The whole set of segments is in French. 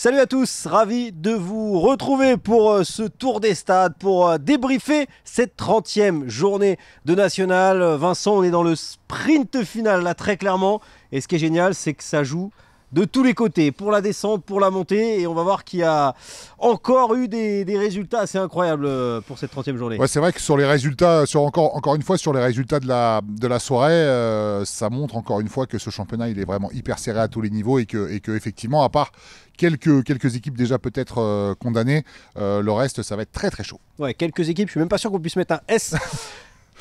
Salut à tous, ravi de vous retrouver pour ce tour des stades, pour débriefer cette 30e journée de National. Vincent, on est dans le sprint final là très clairement, et ce qui est génial c'est que ça joue de tous les côtés, pour la descente, pour la montée, et on va voir qu'il y a encore eu des résultats assez incroyables pour cette 30e journée. Ouais, c'est vrai que sur les résultats, encore une fois sur les résultats de la soirée, ça montre encore une fois que ce championnat il est vraiment hyper serré à tous les niveaux et que effectivement, à part quelques équipes déjà peut-être condamnées, le reste ça va être très très chaud. Ouais, quelques équipes, je suis même pas sûr qu'on puisse mettre un S.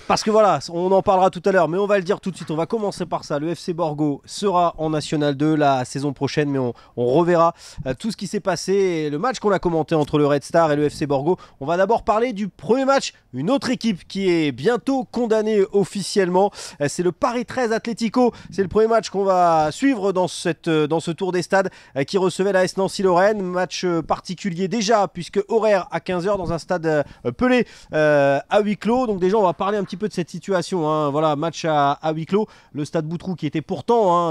Parce que voilà, on en parlera tout à l'heure, mais on va le dire tout de suite. On va commencer par ça. Le FC Borgo sera en National 2 la saison prochaine, mais on reverra tout ce qui s'est passé et le match qu'on a commenté entre le Red Star et le FC Borgo. On va d'abord parler du premier match, une autre équipe qui est bientôt condamnée officiellement. C'est le Paris 13 Atlético. C'est le premier match qu'on va suivre dans ce tour des stades qui recevait la AS Nancy-Lorraine. Match particulier déjà, puisque horaire à 15h dans un stade pelé à huis clos. Donc déjà, on va parler un petit peu de cette situation, hein. Voilà, match à huis clos, le stade Boutroux qui était pourtant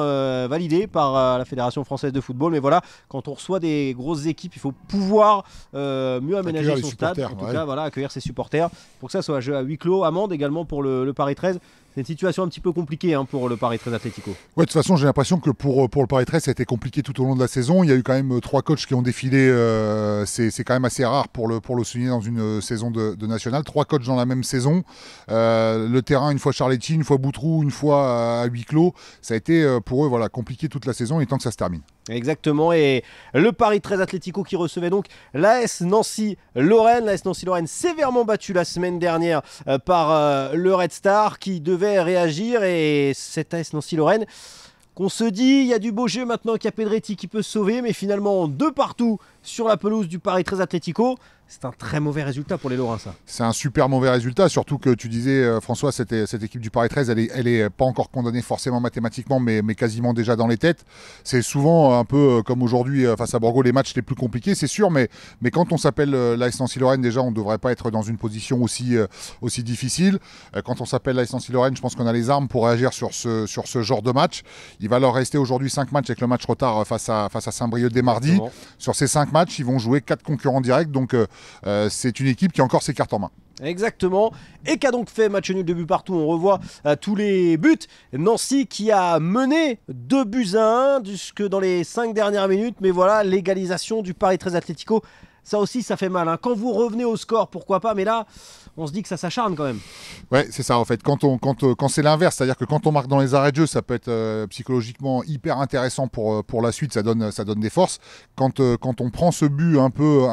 validé par la Fédération Française de Football, mais voilà, quand on reçoit des grosses équipes, il faut pouvoir mieux aménager son stade, en tout cas, voilà, accueillir ses supporters. Pour que ça soit joué à huis clos, amende également pour le Paris 13. C'est une situation un petit peu compliquée pour le Paris 13 Atlético. Ouais, de toute façon, j'ai l'impression que pour le Paris 13, ça a été compliqué tout au long de la saison. Il y a eu quand même 3 coachs qui ont défilé. C'est quand même assez rare pour le souligner dans une saison de National. 3 coachs dans la même saison. Le terrain, une fois Charletti, une fois Boutroux, une fois à huis clos. Ça a été pour eux compliqué toute la saison et tant que ça se termine. Exactement, et le Paris 13 Atlético qui recevait donc l'AS Nancy-Lorraine. L'AS Nancy-Lorraine sévèrement battue la semaine dernière par le Red Star qui devait réagir, et cette AS Nancy-Lorraine qu'on se dit, il y a du beau jeu maintenant qu'il y a Pedretti qui peut se sauver, mais finalement 2 partout sur la pelouse du Paris 13 Atlético. C'est un très mauvais résultat pour les Lorrains, ça. C'est un super mauvais résultat, surtout que tu disais, François, cette équipe du Paris 13, elle est pas encore condamnée forcément mathématiquement, mais quasiment déjà dans les têtes. C'est souvent un peu comme aujourd'hui face à Borgo, les matchs les plus compliqués, c'est sûr, mais quand on s'appelle l'AS Nancy-Lorraine, déjà, on ne devrait pas être dans une position aussi difficile. Quand on s'appelle l'AS Nancy-Lorraine, je pense qu'on a les armes pour réagir sur ce genre de match. Il va leur rester aujourd'hui 5 matchs avec le match retard face à Saint-Brieuc dès mardi. Exactement. Sur ces 5 matchs, ils vont jouer 4 concurrents directs, donc c'est une équipe qui a encore ses cartes en main. Exactement, et qui a donc fait match nul de but partout. On revoit tous les buts. Nancy qui a mené 2-1 jusque dans les 5 dernières minutes, mais voilà, l'égalisation du Paris 13 Atlético, ça aussi ça fait mal, hein. Quand vous revenez au score, pourquoi pas, mais là on se dit que ça s'acharne quand même. Ouais, c'est ça en fait. Quand c'est l'inverse, c'est-à-dire que quand on marque dans les arrêts de jeu, ça peut être psychologiquement hyper intéressant pour la suite, ça donne des forces. Quand on prend ce but un peu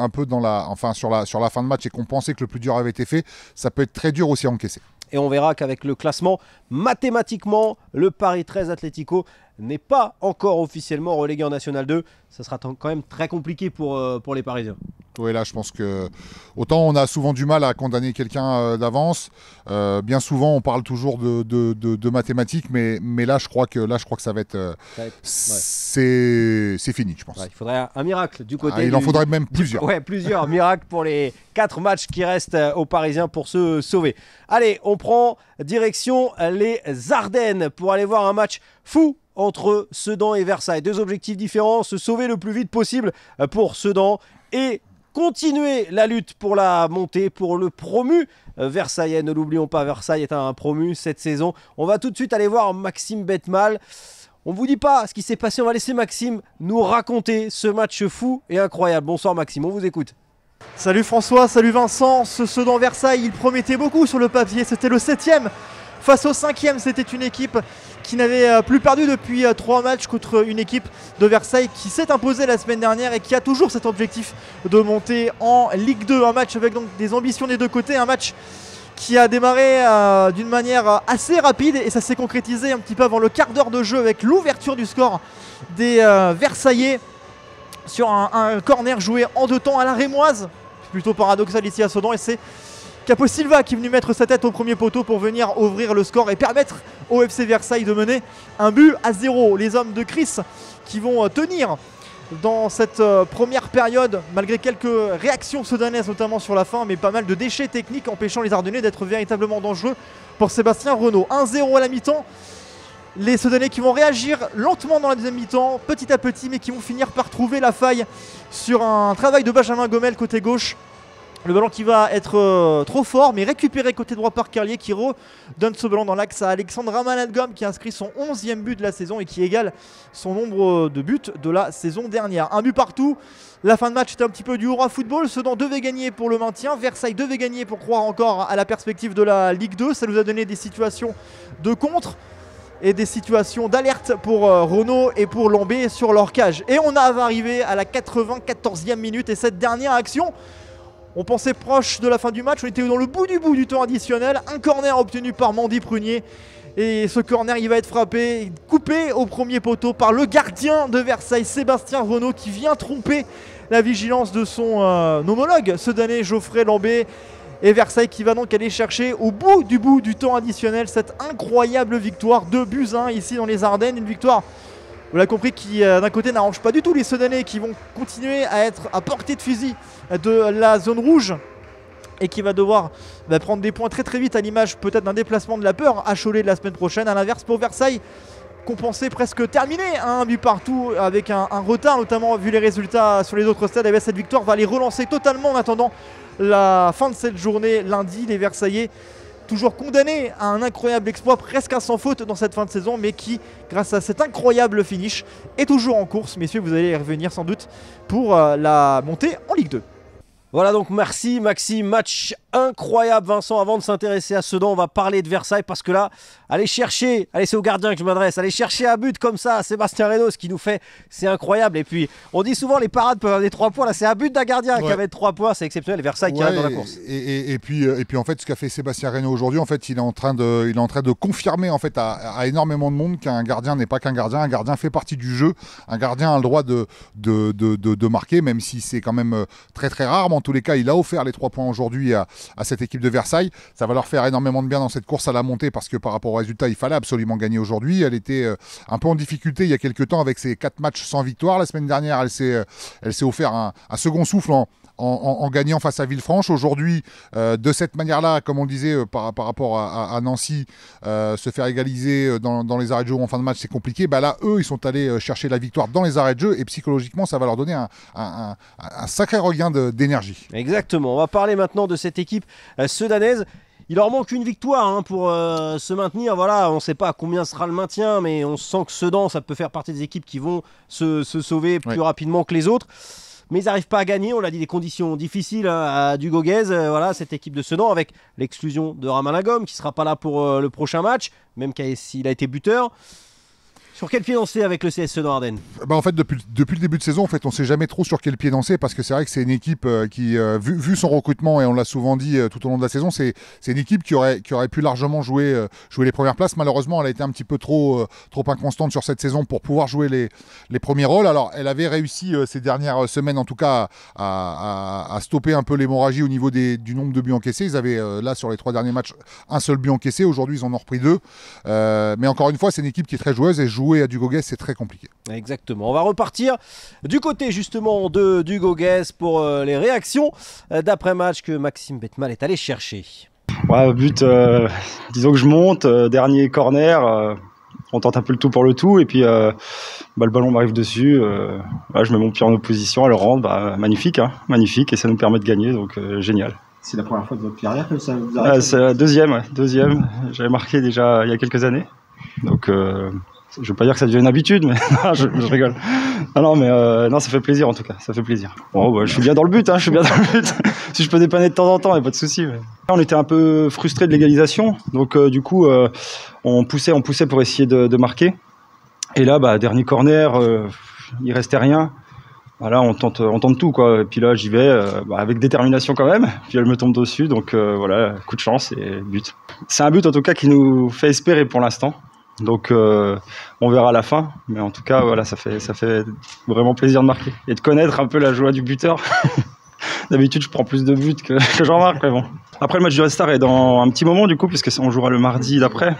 sur la fin de match et qu'on pensait que le plus dur avait été fait, ça peut être très dur aussi à encaisser. Et on verra qu'avec le classement, mathématiquement, le Paris 13 Atlético n'est pas encore officiellement relégué en National 2. Ça sera quand même très compliqué pour les Parisiens. Oui, là, je pense que autant on a souvent du mal à condamner quelqu'un d'avance. Bien souvent, on parle toujours de mathématiques, mais là, je crois que ça va être, c'est fini, je pense. Ouais, il faudrait un miracle du côté. Il en faudrait même plusieurs. Ouais, plusieurs miracles pour les 4 matchs qui restent aux Parisiens pour se sauver. Allez, on prend direction les Ardennes pour aller voir un match fou entre Sedan et Versailles. 2 objectifs différents, se sauver le plus vite possible pour Sedan et continuer la lutte pour la montée, pour le promu versaillais. Ne l'oublions pas, Versailles est un promu cette saison. On va tout de suite aller voir Maxime Bettemal. On ne vous dit pas ce qui s'est passé, on va laisser Maxime nous raconter ce match fou et incroyable. Bonsoir Maxime, on vous écoute. Salut François, salut Vincent. Ce Sedan Versailles, il promettait beaucoup sur le papier. C'était le 7e face au 5e. C'était une équipe qui n'avait plus perdu depuis 3 matchs contre une équipe de Versailles qui s'est imposée la semaine dernière et qui a toujours cet objectif de monter en Ligue 2. Un match avec donc des ambitions des deux côtés, un match qui a démarré d'une manière assez rapide et ça s'est concrétisé un petit peu avant le quart d'heure de jeu avec l'ouverture du score des Versaillais sur un corner joué en 2 temps à la rémoise. C'est plutôt paradoxal ici à Sedan, et c'est Capo Silva qui est venu mettre sa tête au premier poteau pour venir ouvrir le score et permettre au FC Versailles de mener 1-0. Les hommes de Chris qui vont tenir dans cette première période, malgré quelques réactions sedanaises notamment sur la fin, mais pas mal de déchets techniques empêchant les Ardennais d'être véritablement dangereux pour Sébastien Renaud. 1-0 à la mi-temps. Les Sedanais qui vont réagir lentement dans la deuxième mi-temps, petit à petit, mais qui vont finir par trouver la faille sur un travail de Benjamin Gomel côté gauche. Le ballon qui va être trop fort, mais récupéré côté droit par Carlier qui redonne ce ballon dans l'axe à Alexandre Ramanatgom qui inscrit son 11e but de la saison et qui égale son nombre de buts de la saison dernière. Un but partout. La fin de match était un petit peu du hurrah football. Sedan devait gagner pour le maintien. Versailles devait gagner pour croire encore à la perspective de la Ligue 2. Ça nous a donné des situations de contre et des situations d'alerte pour Renault et pour Lambé sur leur cage. Et on va arriver à la 94e minute et cette dernière action, on pensait proche de la fin du match, on était dans le bout du temps additionnel. Un corner obtenu par Mandy Prunier. Et ce corner, il va être frappé, coupé au premier poteau par le gardien de Versailles, Sébastien Renaud, qui vient tromper la vigilance de son homologue sedanais Geoffrey Lambé. Et Versailles qui va donc aller chercher au bout du temps additionnel cette incroyable victoire 2-1 ici dans les Ardennes. Une victoire, vous l'avez compris, qui d'un côté n'arrange pas du tout les Sedanais qui vont continuer à être à portée de fusil de la zone rouge et qui va devoir prendre des points très vite à l'image peut-être d'un déplacement de la peur à Cholet la semaine prochaine. À l'inverse pour Versailles, qu'on pensait presque terminé à un but partout avec un retard notamment vu les résultats sur les autres stades, et bien cette victoire va les relancer totalement en attendant la fin de cette journée lundi. Les Versaillais toujours condamnés à un incroyable exploit presque à sans faute dans cette fin de saison, mais qui grâce à cet incroyable finish est toujours en course. Messieurs, vous allez y revenir sans doute pour la montée en Ligue 2. Voilà, donc merci Maxime, match incroyable Vincent. Avant de s'intéresser à Sedan, on va parler de Versailles parce que là, allez chercher, allez c'est au gardien que je m'adresse, allez chercher un but comme ça, Sébastien Reynaud, ce qu'il nous fait, c'est incroyable. Et puis on dit souvent les parades peuvent avoir des 3 points, là c'est un but d'un gardien qui avait 3 points, c'est exceptionnel. Versailles qui arrive dans la course. Et puis en fait, ce qu'a fait Sébastien Reynaud aujourd'hui, en fait, il est en train de confirmer en fait à énormément de monde qu'un gardien n'est pas qu'un gardien. Un gardien fait partie du jeu. Un gardien a le droit de marquer, même si c'est quand même très rare. Mais en tous les cas, il a offert les 3 points aujourd'hui à cette équipe de Versailles. Ça va leur faire énormément de bien dans cette course à la montée parce que par rapport au résultat, il fallait absolument gagner aujourd'hui. Elle était un peu en difficulté il y a quelques temps avec ses 4 matchs sans victoire. La semaine dernière, elle s'est offert un second souffle en gagnant face à Villefranche. Aujourd'hui, de cette manière-là, comme on disait par rapport à Nancy, se faire égaliser dans les arrêts de jeu ou en fin de match, c'est compliqué. Bah là, eux, ils sont allés chercher la victoire dans les arrêts de jeu et psychologiquement, ça va leur donner un sacré regain d'énergie. Exactement. On va parler maintenant de cette équipe sedanaise. Il leur manque une victoire pour se maintenir. Voilà, on ne sait pas à combien sera le maintien, mais on sent que Sedan, ça peut faire partie des équipes qui vont se sauver plus rapidement que les autres. Mais ils n'arrivent pas à gagner, on l'a dit, des conditions difficiles à Dugoguez. Voilà, cette équipe de Sedan avec l'exclusion de Ramanatgom qui ne sera pas là pour le prochain match, même s'il a été buteur. Sur quel pied danser avec le CS Sedan Ardennes ? En fait, depuis le début de saison, en fait, on ne sait jamais trop sur quel pied danser parce que c'est vrai que c'est une équipe qui, vu son recrutement, et on l'a souvent dit tout au long de la saison, c'est une équipe qui aurait pu largement jouer les premières places. Malheureusement, elle a été un petit peu trop inconstante sur cette saison pour pouvoir jouer les premiers rôles. Alors, elle avait réussi ces dernières semaines, en tout cas, à stopper un peu l'hémorragie au niveau du nombre de buts encaissés. Ils avaient, là, sur les 3 derniers matchs, un seul but encaissé. Aujourd'hui, ils en ont repris 2. Mais encore une fois, c'est une équipe qui est très joueuse et jouer à Dugoguez, c'est très compliqué. Exactement. On va repartir du côté justement de Dugoguez pour les réactions d'après-match que Maxime Bettemal est allé chercher. Ouais, but, disons que je monte, dernier corner, on tente un peu le tout pour le tout, et puis le ballon m'arrive dessus, je mets mon pied en opposition, elle rentre, magnifique, magnifique, et ça nous permet de gagner, donc génial. C'est la première fois de votre carrière que ça vous arrive? C'est la deuxième. J'avais marqué déjà il y a quelques années, donc je ne veux pas dire que ça devient une habitude, mais non, je rigole. Non, ça fait plaisir en tout cas, ça fait plaisir. Bon, je suis bien dans le but, je suis bien dans le but. Si je peux dépanner de temps en temps, il n'y a pas de souci. Mais... On était un peu frustrés de l'égalisation, donc du coup, on poussait pour essayer de marquer. Et là, dernier corner, il restait rien. Là, on tente tout, quoi. Et puis là, j'y vais avec détermination quand même. Puis elle me tombe dessus, donc voilà, coup de chance et but. C'est un but en tout cas qui nous fait espérer pour l'instant. Donc on verra à la fin, mais en tout cas voilà, ça fait vraiment plaisir de marquer et de connaître un peu la joie du buteur. D'habitude je prends plus de buts que j'en marque, mais bon. Après le match du Red Star est dans un petit moment du coup, puisque on jouera le mardi d'après,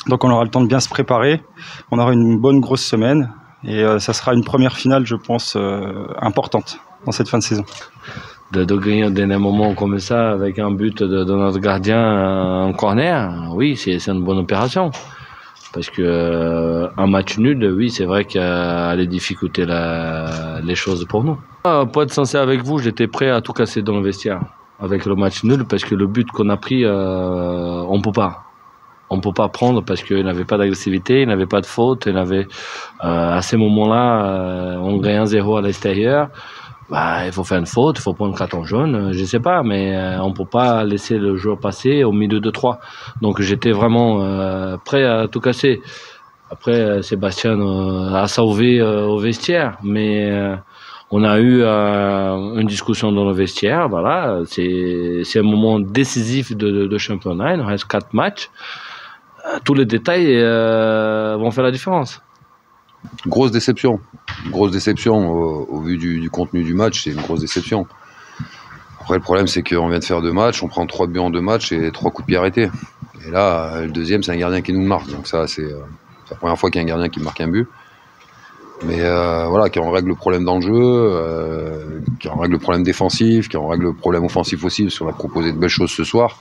donc on aura le temps de bien se préparer. On aura une bonne grosse semaine et ça sera une première finale, je pense, importante dans cette fin de saison. De gagner un dernier moment comme ça avec un but de notre gardien en corner, oui, c'est une bonne opération. Parce que un match nul, oui, c'est vrai qu'il allait difficulter les choses pour nous. Pour être sincère avec vous, j'étais prêt à tout casser dans le vestiaire avec le match nul parce que le but qu'on a pris, on peut pas. On peut pas prendre parce qu'il n'avait pas d'agressivité, il n'avait pas de faute, à ces moments-là, on gagne 1-0 à l'extérieur. Il faut faire une faute, il faut prendre un carton jaune, je sais pas, mais on peut pas laisser le joueur passer au milieu de 3. Donc j'étais vraiment prêt à tout casser. Après, Sébastien a sauvé au vestiaire, mais on a eu une discussion dans le vestiaire. Voilà, c'est un moment décisif de championnat. Il nous reste 4 matchs. Tous les détails vont faire la différence. Grosse déception au vu du contenu du match, c'est une grosse déception. Après, le problème, c'est qu'on vient de faire 2 matchs, on prend 3 buts en 2 matchs et 3 coups de pied arrêtés. Et là, le deuxième, c'est un gardien qui nous le marque. Donc ça, c'est la première fois qu'il y a un gardien qui marque un but. Mais voilà, qu'on règle le problème dans le jeu, qu'on règle le problème défensif, qu'on règle le problème offensif aussi, parce qu'on a proposé de belles choses ce soir.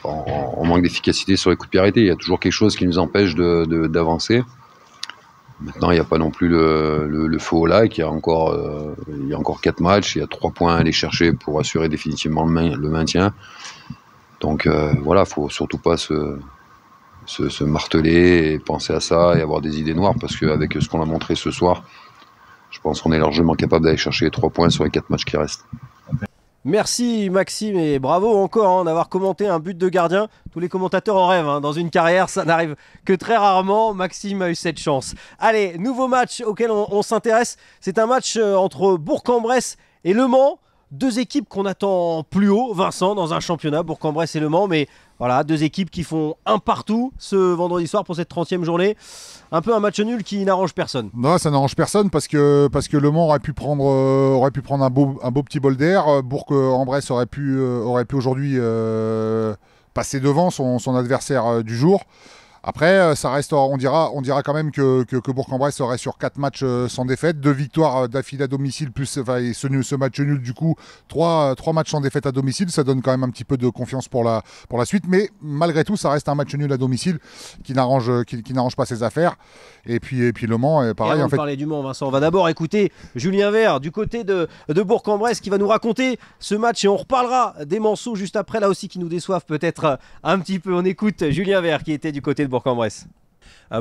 On manque d'efficacité sur les coups de pied arrêtés. Il y a toujours quelque chose qui nous empêche d'avancer. Maintenant, il n'y a pas non plus le feu au lac. Il y a encore 4 matchs. Il y a 3 points à aller chercher pour assurer définitivement le maintien. Donc voilà, il ne faut surtout pas se marteler et penser à ça et avoir des idées noires, parce qu'avec ce qu'on a montré ce soir, je pense qu'on est largement capable d'aller chercher les 3 points sur les 4 matchs qui restent. Merci Maxime et bravo encore d'avoir commenté un but de gardien. Tous les commentateurs en rêvent. Dans une carrière, ça n'arrive que très rarement. Maxime a eu cette chance. Allez, nouveau match auquel on s'intéresse. C'est un match entre Bourg-en-Bresse et Le Mans. 2 équipes qu'on attend plus haut, Vincent, dans un championnat, Bourg-en-Bresse et Le Mans. Mais voilà, 2 équipes qui font un partout ce vendredi soir pour cette 30e journée. Un peu un match nul qui n'arrange personne. Non, ça n'arrange personne parce que Le Mans aurait pu prendre un beau petit bol d'air. Bourg-en-Bresse aurait pu aujourd'hui passer devant son adversaire du jour. Après, ça reste, on dira quand même que Bourg-en-Bresse serait sur 4 matchs sans défaite, 2 victoires d'affilée à domicile, plus ce match nul, du coup, 3 matchs sans défaite à domicile. Ça donne quand même un petit peu de confiance pour la suite. Mais malgré tout, ça reste un match nul à domicile qui n'arrange pas ses affaires. Et puis Le Mans, pareil. On va parler du Mans, Vincent. On va d'abord écouter Julien Vert du côté de Bourg-en-Bresse qui va nous raconter ce match. Et on reparlera des Manceaux juste après, là aussi, qui nous déçoivent peut-être un petit peu. On écoute Julien Vert qui était du côté de Bourg-en-Bresse.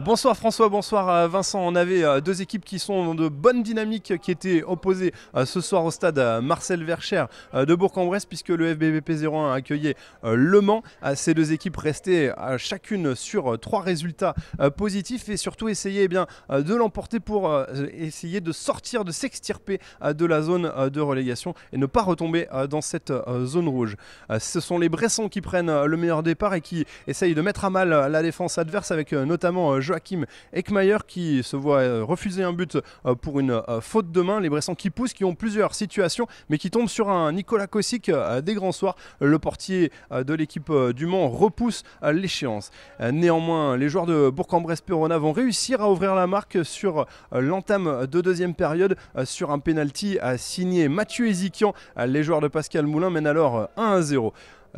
Bonsoir François, bonsoir Vincent. On avait 2 équipes qui sont de bonne dynamique qui étaient opposées ce soir au stade Marcel Vercher de Bourg-en-Bresse, puisque le FBVP 01 accueillait Le Mans. Ces 2 équipes restaient chacune sur 3 résultats positifs et surtout essayaient de l'emporter pour essayer de sortir, de s'extirper de la zone de relégation et ne pas retomber dans cette zone rouge. Ce sont les Bressons qui prennent le meilleur départ et qui essayent de mettre à mal la défense adverse, avec notamment Joachim Eckmayer qui se voit refuser un but pour une faute de main. Les Bressans qui poussent, qui ont plusieurs situations, mais qui tombent sur un Nicolas Kossic des grands soirs. Le portier de l'équipe du Mans repousse l'échéance. Néanmoins, les joueurs de Bourg-en-Bresse-Péronne vont réussir à ouvrir la marque sur l'entame de 2e période sur un penalty signé Mathieu Ezikian. Les joueurs de Pascal Moulin mènent alors 1-0.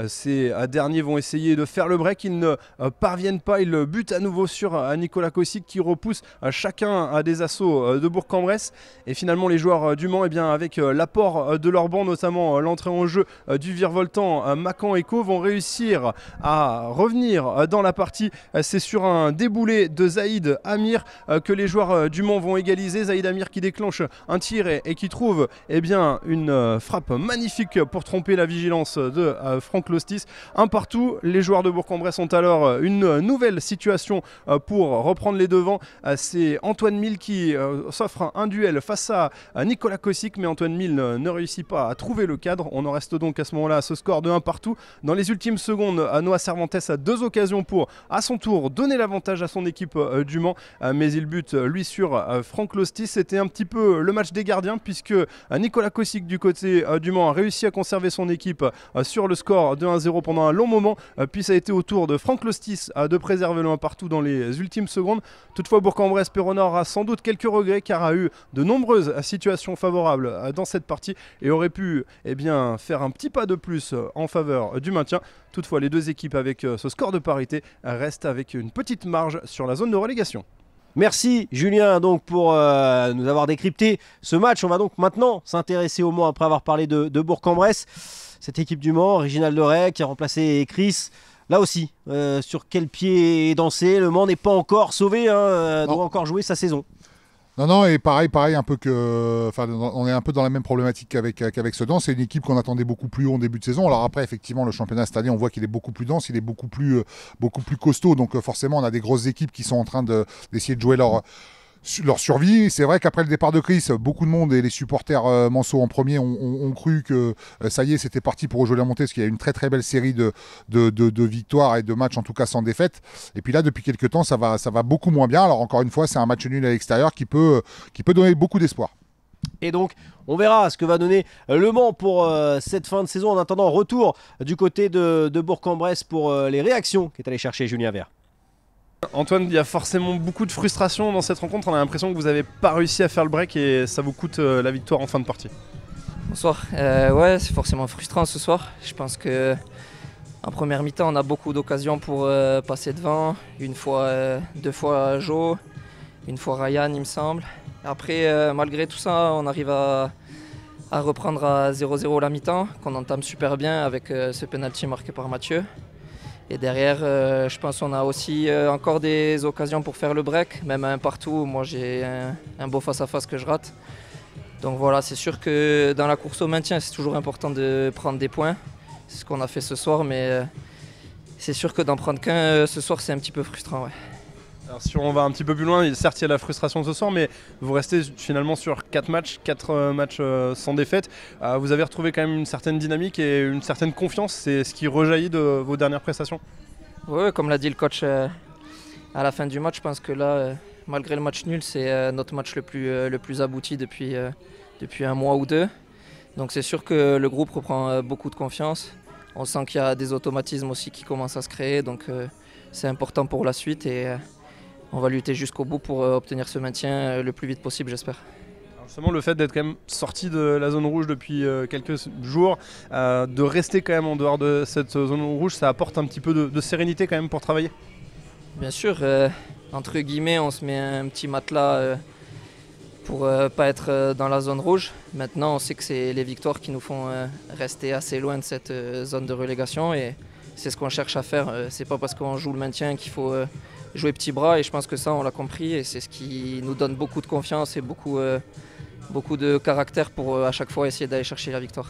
Ces derniers vont essayer de faire le break, ils ne parviennent pas, ils butent à nouveau sur Nicolas Kossic qui repousse chacun à des assauts de Bourg-en-Bresse. Et finalement les joueurs du Mans, avec l'apport de leur banc, notamment l'entrée en jeu du virevoltant Macan Eco, vont réussir à revenir dans la partie. C'est sur un déboulé de Zaïd Amir que les joueurs du Mans vont égaliser. Zaïd Amir qui déclenche un tir et qui trouve une frappe magnifique pour tromper la vigilance de Franck Lostis. Un partout, les joueurs de Bourg-en-Bresse ont alors une nouvelle situation pour reprendre les devants. C'est Antoine Mille qui s'offre un duel face à Nicolas Kossic, mais Antoine Mille ne réussit pas à trouver le cadre. On en reste donc à ce moment-là à ce score de 1 partout. Dans les ultimes secondes, Noah Cervantes a 2 occasions pour, à son tour, donner l'avantage à son équipe du Mans, mais il bute lui sur Franck Lostis. C'était un petit peu le match des gardiens, puisque Nicolas Kossic du côté du Mans a réussi à conserver son équipe sur le score de 1-0 pendant un long moment, puis ça a été au tour de Franck Lostis de préserver le 1 partout dans les ultimes secondes. Toutefois, Bourg-en-Bresse-Péronne aura sans doute quelques regrets car a eu de nombreuses situations favorables dans cette partie et aurait pu faire un petit pas de plus en faveur du maintien. Toutefois, les deux équipes avec ce score de parité restent avec une petite marge sur la zone de relégation. Merci Julien donc pour nous avoir décrypté ce match. On va donc maintenant s'intéresser au Mans après avoir parlé de Bourg-en-Bresse. Cette équipe du Mans, Réginald Leray qui a remplacé Chris. Là aussi, sur quel pied danser? Le Mans n'est pas encore sauvé, doit encore jouer sa saison. Non, et pareil, un peu on est un peu dans la même problématique qu'avec Sedan. C'est une équipe qu'on attendait beaucoup plus haut en début de saison. Alors après, effectivement, le championnat cette année, on voit qu'il est beaucoup plus dense, il est beaucoup plus costaud. Donc forcément, on a des grosses équipes qui sont en train d'essayer de jouer leur survie. C'est vrai qu'après le départ de Chris, beaucoup de monde et les supporters Manceau en premier ont cru que ça y est, c'était parti pour rejouer la montée, parce qu'il y a une très très belle série de victoires et de matchs, en tout cas sans défaite. Et puis là, depuis quelques temps, ça va beaucoup moins bien. Alors encore une fois, c'est un match nul à l'extérieur qui peut donner beaucoup d'espoir. Et donc, on verra ce que va donner Le Mans pour cette fin de saison. En attendant, retour du côté de Bourg-en-Bresse pour les réactions qu'est allé chercher Julien Vert. Antoine, il y a forcément beaucoup de frustration dans cette rencontre. On a l'impression que vous n'avez pas réussi à faire le break et ça vous coûte la victoire en fin de partie. Bonsoir. Ouais, c'est forcément frustrant ce soir. Je pense que en première mi-temps, on a beaucoup d'occasions pour passer devant. Une fois, deux fois Joe, une fois Ryan, il me semble. Après, malgré tout ça, on arrive à reprendre à 0-0 la mi-temps, qu'on entame super bien avec ce penalty marqué par Mathieu. Et derrière, je pense qu'on a aussi encore des occasions pour faire le break, même un partout. Moi, j'ai un beau face-à-face que je rate. Donc voilà, c'est sûr que dans la course au maintien, c'est toujours important de prendre des points. C'est ce qu'on a fait ce soir, mais c'est sûr que d'en prendre qu'un ce soir, c'est un petit peu frustrant. Ouais. Alors si on va un petit peu plus loin, certes il y a la frustration ce soir, mais vous restez finalement sur 4 matchs sans défaite. Vous avez retrouvé quand même une certaine dynamique et une certaine confiance, c'est ce qui rejaillit de vos dernières prestations? Oui, comme l'a dit le coach à la fin du match, je pense que là, malgré le match nul, c'est notre match le plus abouti depuis un mois ou deux. Donc c'est sûr que le groupe reprend beaucoup de confiance. On sent qu'il y a des automatismes aussi qui commencent à se créer, donc c'est important pour la suite et on va lutter jusqu'au bout pour obtenir ce maintien le plus vite possible, j'espère. Justement, le fait d'être quand même sorti de la zone rouge depuis quelques jours, de rester quand même en dehors de cette zone rouge, ça apporte un petit peu de sérénité quand même pour travailler? Bien sûr, entre guillemets, on se met un petit matelas pour pas être dans la zone rouge. Maintenant, on sait que c'est les victoires qui nous font rester assez loin de cette zone de relégation et c'est ce qu'on cherche à faire. C'est pas parce qu'on joue le maintien qu'il faut jouer petit bras et je pense que ça on l'a compris et c'est ce qui nous donne beaucoup de confiance et beaucoup de caractère pour à chaque fois essayer d'aller chercher la victoire.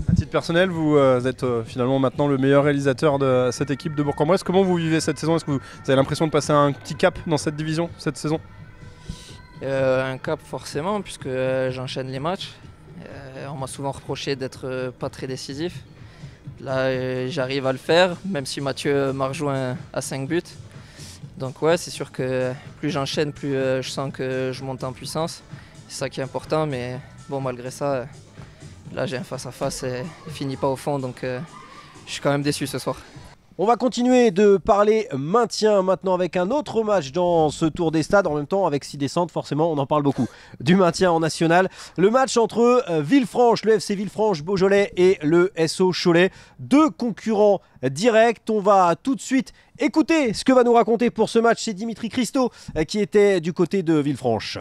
À titre personnel, vous êtes finalement maintenant le meilleur réalisateur de cette équipe de Bourg-en-Bresse. Comment vous vivez cette saison? Est-ce que vous avez l'impression de passer un petit cap dans cette division cette saison? Un cap forcément puisque j'enchaîne les matchs. On m'a souvent reproché d'être pas très décisif. Là j'arrive à le faire même si Mathieu m'a rejoint à 5 buts. Donc ouais, c'est sûr que plus j'enchaîne, plus je sens que je monte en puissance. C'est ça qui est important, mais bon, malgré ça, là j'ai un face-à-face et il finit pas au fond, donc je suis quand même déçu ce soir. On va continuer de parler maintien maintenant avec un autre match dans ce tour des stades. En même temps, avec 6 descentes, forcément, on en parle beaucoup. Du maintien en national. Le match entre Villefranche, le FC Villefranche Beaujolais et le SO Cholet. Deux concurrents directs. On va tout de suite écouter ce que va nous raconter pour ce match. C'est Dimitri Christo qui était du côté de Villefranche.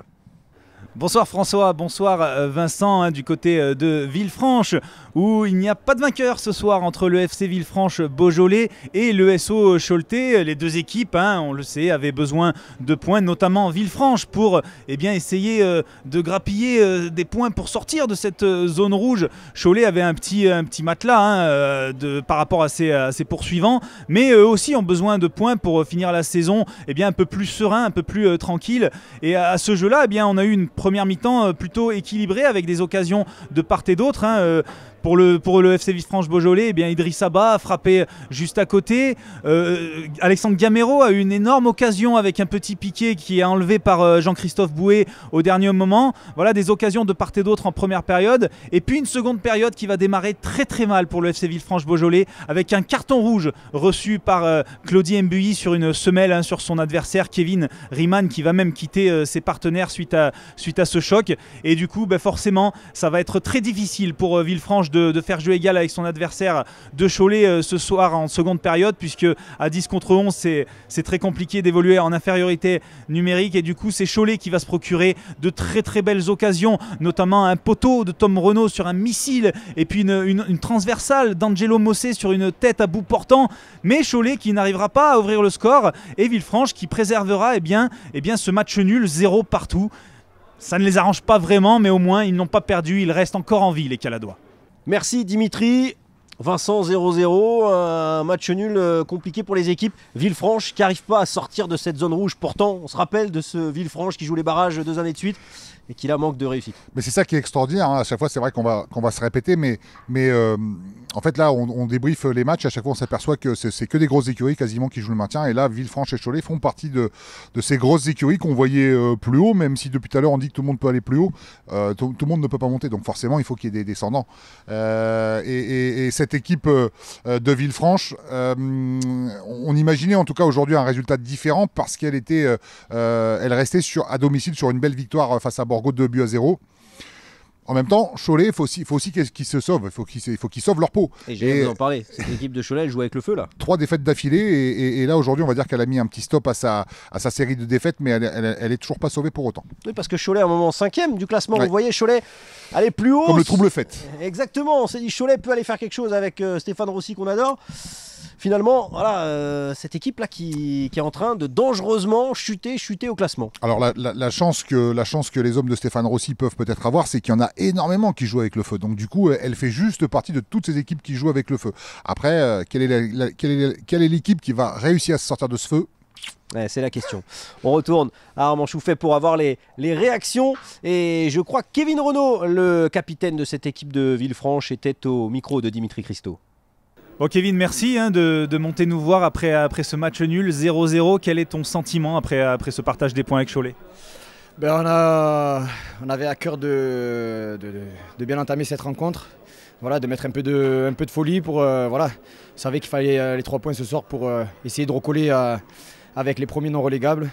Bonsoir François, bonsoir Vincent du côté de Villefranche où il n'y a pas de vainqueur ce soir entre le FC Villefranche Beaujolais et le SO Choletais. Les deux équipes, on le sait, avaient besoin de points, notamment Villefranche pour essayer de grappiller des points pour sortir de cette zone rouge. Cholet avait un petit matelas par rapport à ses poursuivants, mais eux aussi ont besoin de points pour finir la saison un peu plus serein, un peu plus tranquille. Et à ce jeu-là, on a eu une première mi-temps plutôt équilibrée avec des occasions de part et d'autre. Pour le FC Villefranche-Beaujolais, eh bien Idrissa Ba a frappé juste à côté. Alexandre Gamero a eu une énorme occasion avec un petit piqué qui est enlevé par Jean-Christophe Bouet au dernier moment. Voilà des occasions de part et d'autre en première période. Et puis une seconde période qui va démarrer très très mal pour le FC Villefranche-Beaujolais avec un carton rouge reçu par Claudie Mbuyi sur une semelle sur son adversaire Kevin Riemann, qui va même quitter ses partenaires suite à ce choc. Et du coup, forcément, ça va être très difficile pour Villefranche de faire jeu égal avec son adversaire de Cholet ce soir en seconde période, puisque à 10 contre 11 c'est très compliqué d'évoluer en infériorité numérique, et du coup c'est Cholet qui va se procurer de très très belles occasions, notamment un poteau de Tom Renaud sur un missile et puis une transversale d'Angelo Mossé sur une tête à bout portant, mais Cholet qui n'arrivera pas à ouvrir le score et Villefranche qui préservera ce match nul 0 partout. Ça ne les arrange pas vraiment, mais au moins ils n'ont pas perdu, ils restent encore en vie les Caladois. Merci Dimitri. Vincent 0-0, un match nul compliqué pour les équipes. Villefranche qui n'arrive pas à sortir de cette zone rouge. Pourtant, on se rappelle de ce Villefranche qui joue les barrages 2 années de suite et qui là manque de réussite. Mais c'est ça qui est extraordinaire, à chaque fois c'est vrai qu'on va se répéter, mais en fait là on débriefe les matchs, à chaque fois on s'aperçoit que c'est que des grosses écuries quasiment qui jouent le maintien, et là Villefranche et Cholet font partie de ces grosses écuries qu'on voyait plus haut, même si depuis tout à l'heure on dit que tout le monde peut aller plus haut, tout le monde ne peut pas monter, donc forcément il faut qu'il y ait des descendants. Et cette équipe de Villefranche, on imaginait en tout cas aujourd'hui un résultat différent parce qu'elle restait à domicile sur une belle victoire face à Borgo de 2-0. En même temps, Cholet, il faut aussi qu'ils se sauvent, il faut qu'ils sauvent leur peau. Et j'ai vous en parler, cette équipe de Cholet, elle joue avec le feu là. 3 défaites d'affilée, et là aujourd'hui on va dire qu'elle a mis un petit stop à sa série de défaites, mais elle est toujours pas sauvée pour autant. Oui, parce que Cholet à un moment 5e du classement, ouais. Vous voyez Cholet aller plus haut. Comme le trouble fait. Exactement, on s'est dit Cholet peut aller faire quelque chose avec Stéphane Rossi qu'on adore. Finalement, voilà, cette équipe-là qui est en train de dangereusement chuter au classement. Alors la chance que les hommes de Stéphane Rossi peuvent peut-être avoir, c'est qu'il y en a énormément qui jouent avec le feu. Donc du coup, elle fait juste partie de toutes ces équipes qui jouent avec le feu. Après, quelle est l'équipe qui va réussir à se sortir de ce feu ? Ouais, c'est la question. On retourne à Armand Chouffet pour avoir les réactions. Et je crois que Kevin Renaud, le capitaine de cette équipe de Villefranche, était au micro de Dimitri Christo. Bon Kevin, merci de monter nous voir après ce match nul 0-0. Quel est ton sentiment après ce partage des points avec Cholet ? On avait à cœur de bien entamer cette rencontre, voilà, de mettre un peu de folie pour voilà. On savait qu'il fallait les 3 points ce soir pour essayer de recoller avec les premiers non relégables.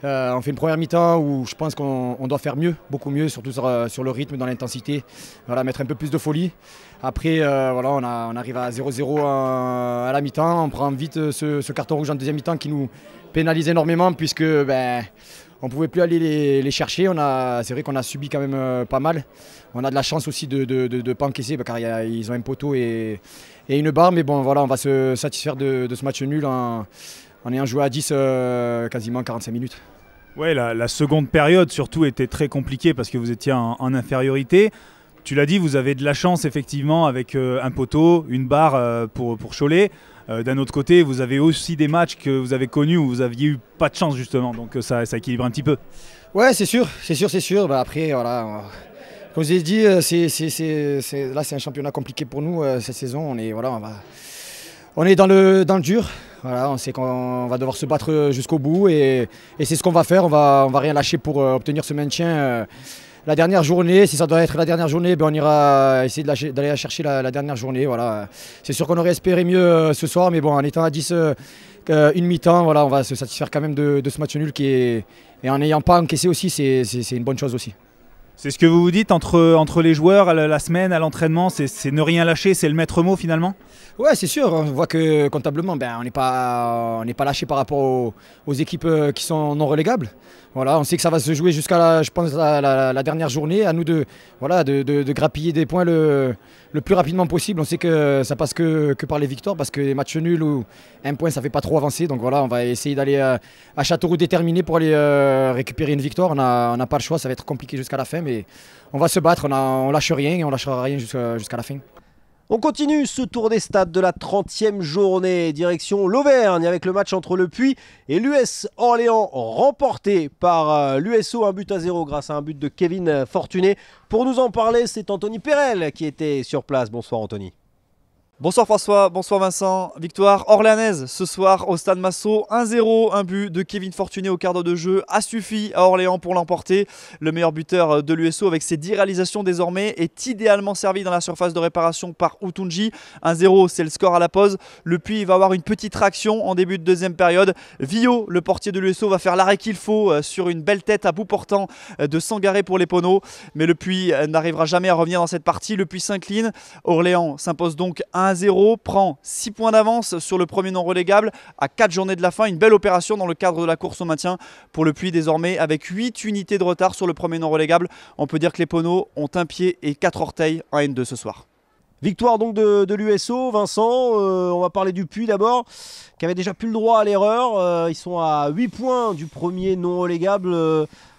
On fait une première mi-temps où je pense qu'on doit faire mieux, beaucoup mieux, surtout sur le rythme, dans l'intensité, voilà, mettre un peu plus de folie. Après, voilà, on arrive à 0-0 à la mi-temps, on prend vite ce carton rouge en deuxième mi-temps qui nous pénalise énormément puisque on ne pouvait plus aller les chercher. C'est vrai qu'on a subi quand même pas mal. On a de la chance aussi de ne pas encaisser car ils ont un poteau et une barre, mais bon voilà, on va se satisfaire de ce match nul en ayant joué à 10 quasiment 45 minutes. Ouais, la seconde période surtout était très compliquée parce que vous étiez en infériorité. Tu l'as dit, vous avez de la chance effectivement avec un poteau, une barre pour Cholet. D'un autre côté, vous avez aussi des matchs que vous avez connus où vous n'aviez eu pas de chance justement, donc ça équilibre un petit peu. Ouais, c'est sûr. Après, voilà, comme je l'ai dit, là c'est un championnat compliqué pour nous cette saison. On est dans le dur. Voilà, on sait qu'on va devoir se battre jusqu'au bout et c'est ce qu'on va faire. On va rien lâcher pour obtenir ce maintien. La dernière journée, si ça doit être la dernière journée, on ira essayer d'aller chercher la dernière journée. Voilà. C'est sûr qu'on aurait espéré mieux ce soir, mais bon, en étant à 10 une mi-temps, voilà, on va se satisfaire quand même de ce match nul et en n'ayant pas encaissé aussi, c'est une bonne chose aussi. C'est ce que vous vous dites entre les joueurs, la semaine, à l'entraînement, c'est ne rien lâcher, c'est le maître mot finalement ? Ouais, c'est sûr. On voit que comptablement, on n'est pas lâché par rapport aux équipes qui sont non relégables. Voilà, on sait que ça va se jouer jusqu'à la dernière journée. À nous de grappiller des points le plus rapidement possible. On sait que ça passe que par les victoires parce que les matchs nuls ou un point, ça ne fait pas trop avancer. Donc voilà, on va essayer d'aller à Châteauroux déterminé pour aller récupérer une victoire. On n'a pas le choix, ça va être compliqué jusqu'à la fin, mais on va se battre. On lâche rien et on lâchera rien jusqu'à la fin. On continue ce tour des stades de la 30e journée, direction l'Auvergne avec le match entre le Puy et l'US Orléans remporté par l'USO 1-0 grâce à un but de Kevin Fortuné. Pour nous en parler, c'est Anthony Perel qui était sur place. Bonsoir Anthony. Bonsoir François, bonsoir Vincent. Victoire orléanaise ce soir au Stade Massot. 1-0, un but de Kevin Fortuné au quart d'heure de jeu a suffi à Orléans pour l'emporter. Le meilleur buteur de l'USO avec ses 10 réalisations désormais est idéalement servi dans la surface de réparation par Outoundji. 1-0, c'est le score à la pause. Le Puy va avoir une petite traction en début de deuxième période. Villot, le portier de l'USO, va faire l'arrêt qu'il faut sur une belle tête à bout portant de Sangaré pour les Poneaux. Mais le Puy n'arrivera jamais à revenir dans cette partie. Le Puy s'incline. Orléans s'impose donc 1-0, prend 6 points d'avance sur le premier non relégable à 4 journées de la fin. Une belle opération dans le cadre de la course au maintien pour le Puy désormais avec 8 unités de retard sur le premier non relégable. On peut dire que les Poneaux ont un pied et 4 orteils en N2 ce soir. Victoire donc de l'USO, Vincent. On va parler du Puy d'abord, qui avait déjà plus le droit à l'erreur. Ils sont à 8 points du premier non relégable.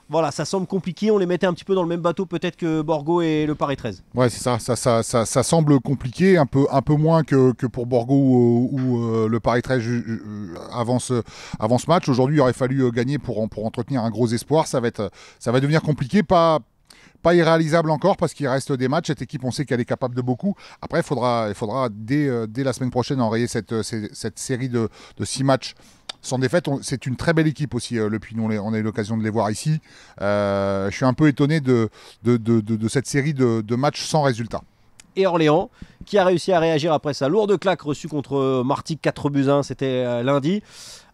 Voilà, ça semble compliqué, on les mettait un petit peu dans le même bateau peut-être que Borgo et le Paris 13. Ouais, c'est ça semble compliqué, un peu moins que pour Borgo ou le Paris 13 avant ce match. Aujourd'hui, il aurait fallu gagner pour entretenir un gros espoir. Ça va devenir compliqué, pas irréalisable encore parce qu'il reste des matchs. Cette équipe, on sait qu'elle est capable de beaucoup. Après, il faudra dès la semaine prochaine enrayer cette série de 6 matchs sans défaite. C'est une très belle équipe aussi, le Puy. On a eu l'occasion de les voir ici. Je suis un peu étonné de cette série de matchs sans résultat. Et Orléans, qui a réussi à réagir après sa lourde claque reçue contre Martigues 4-1, c'était lundi.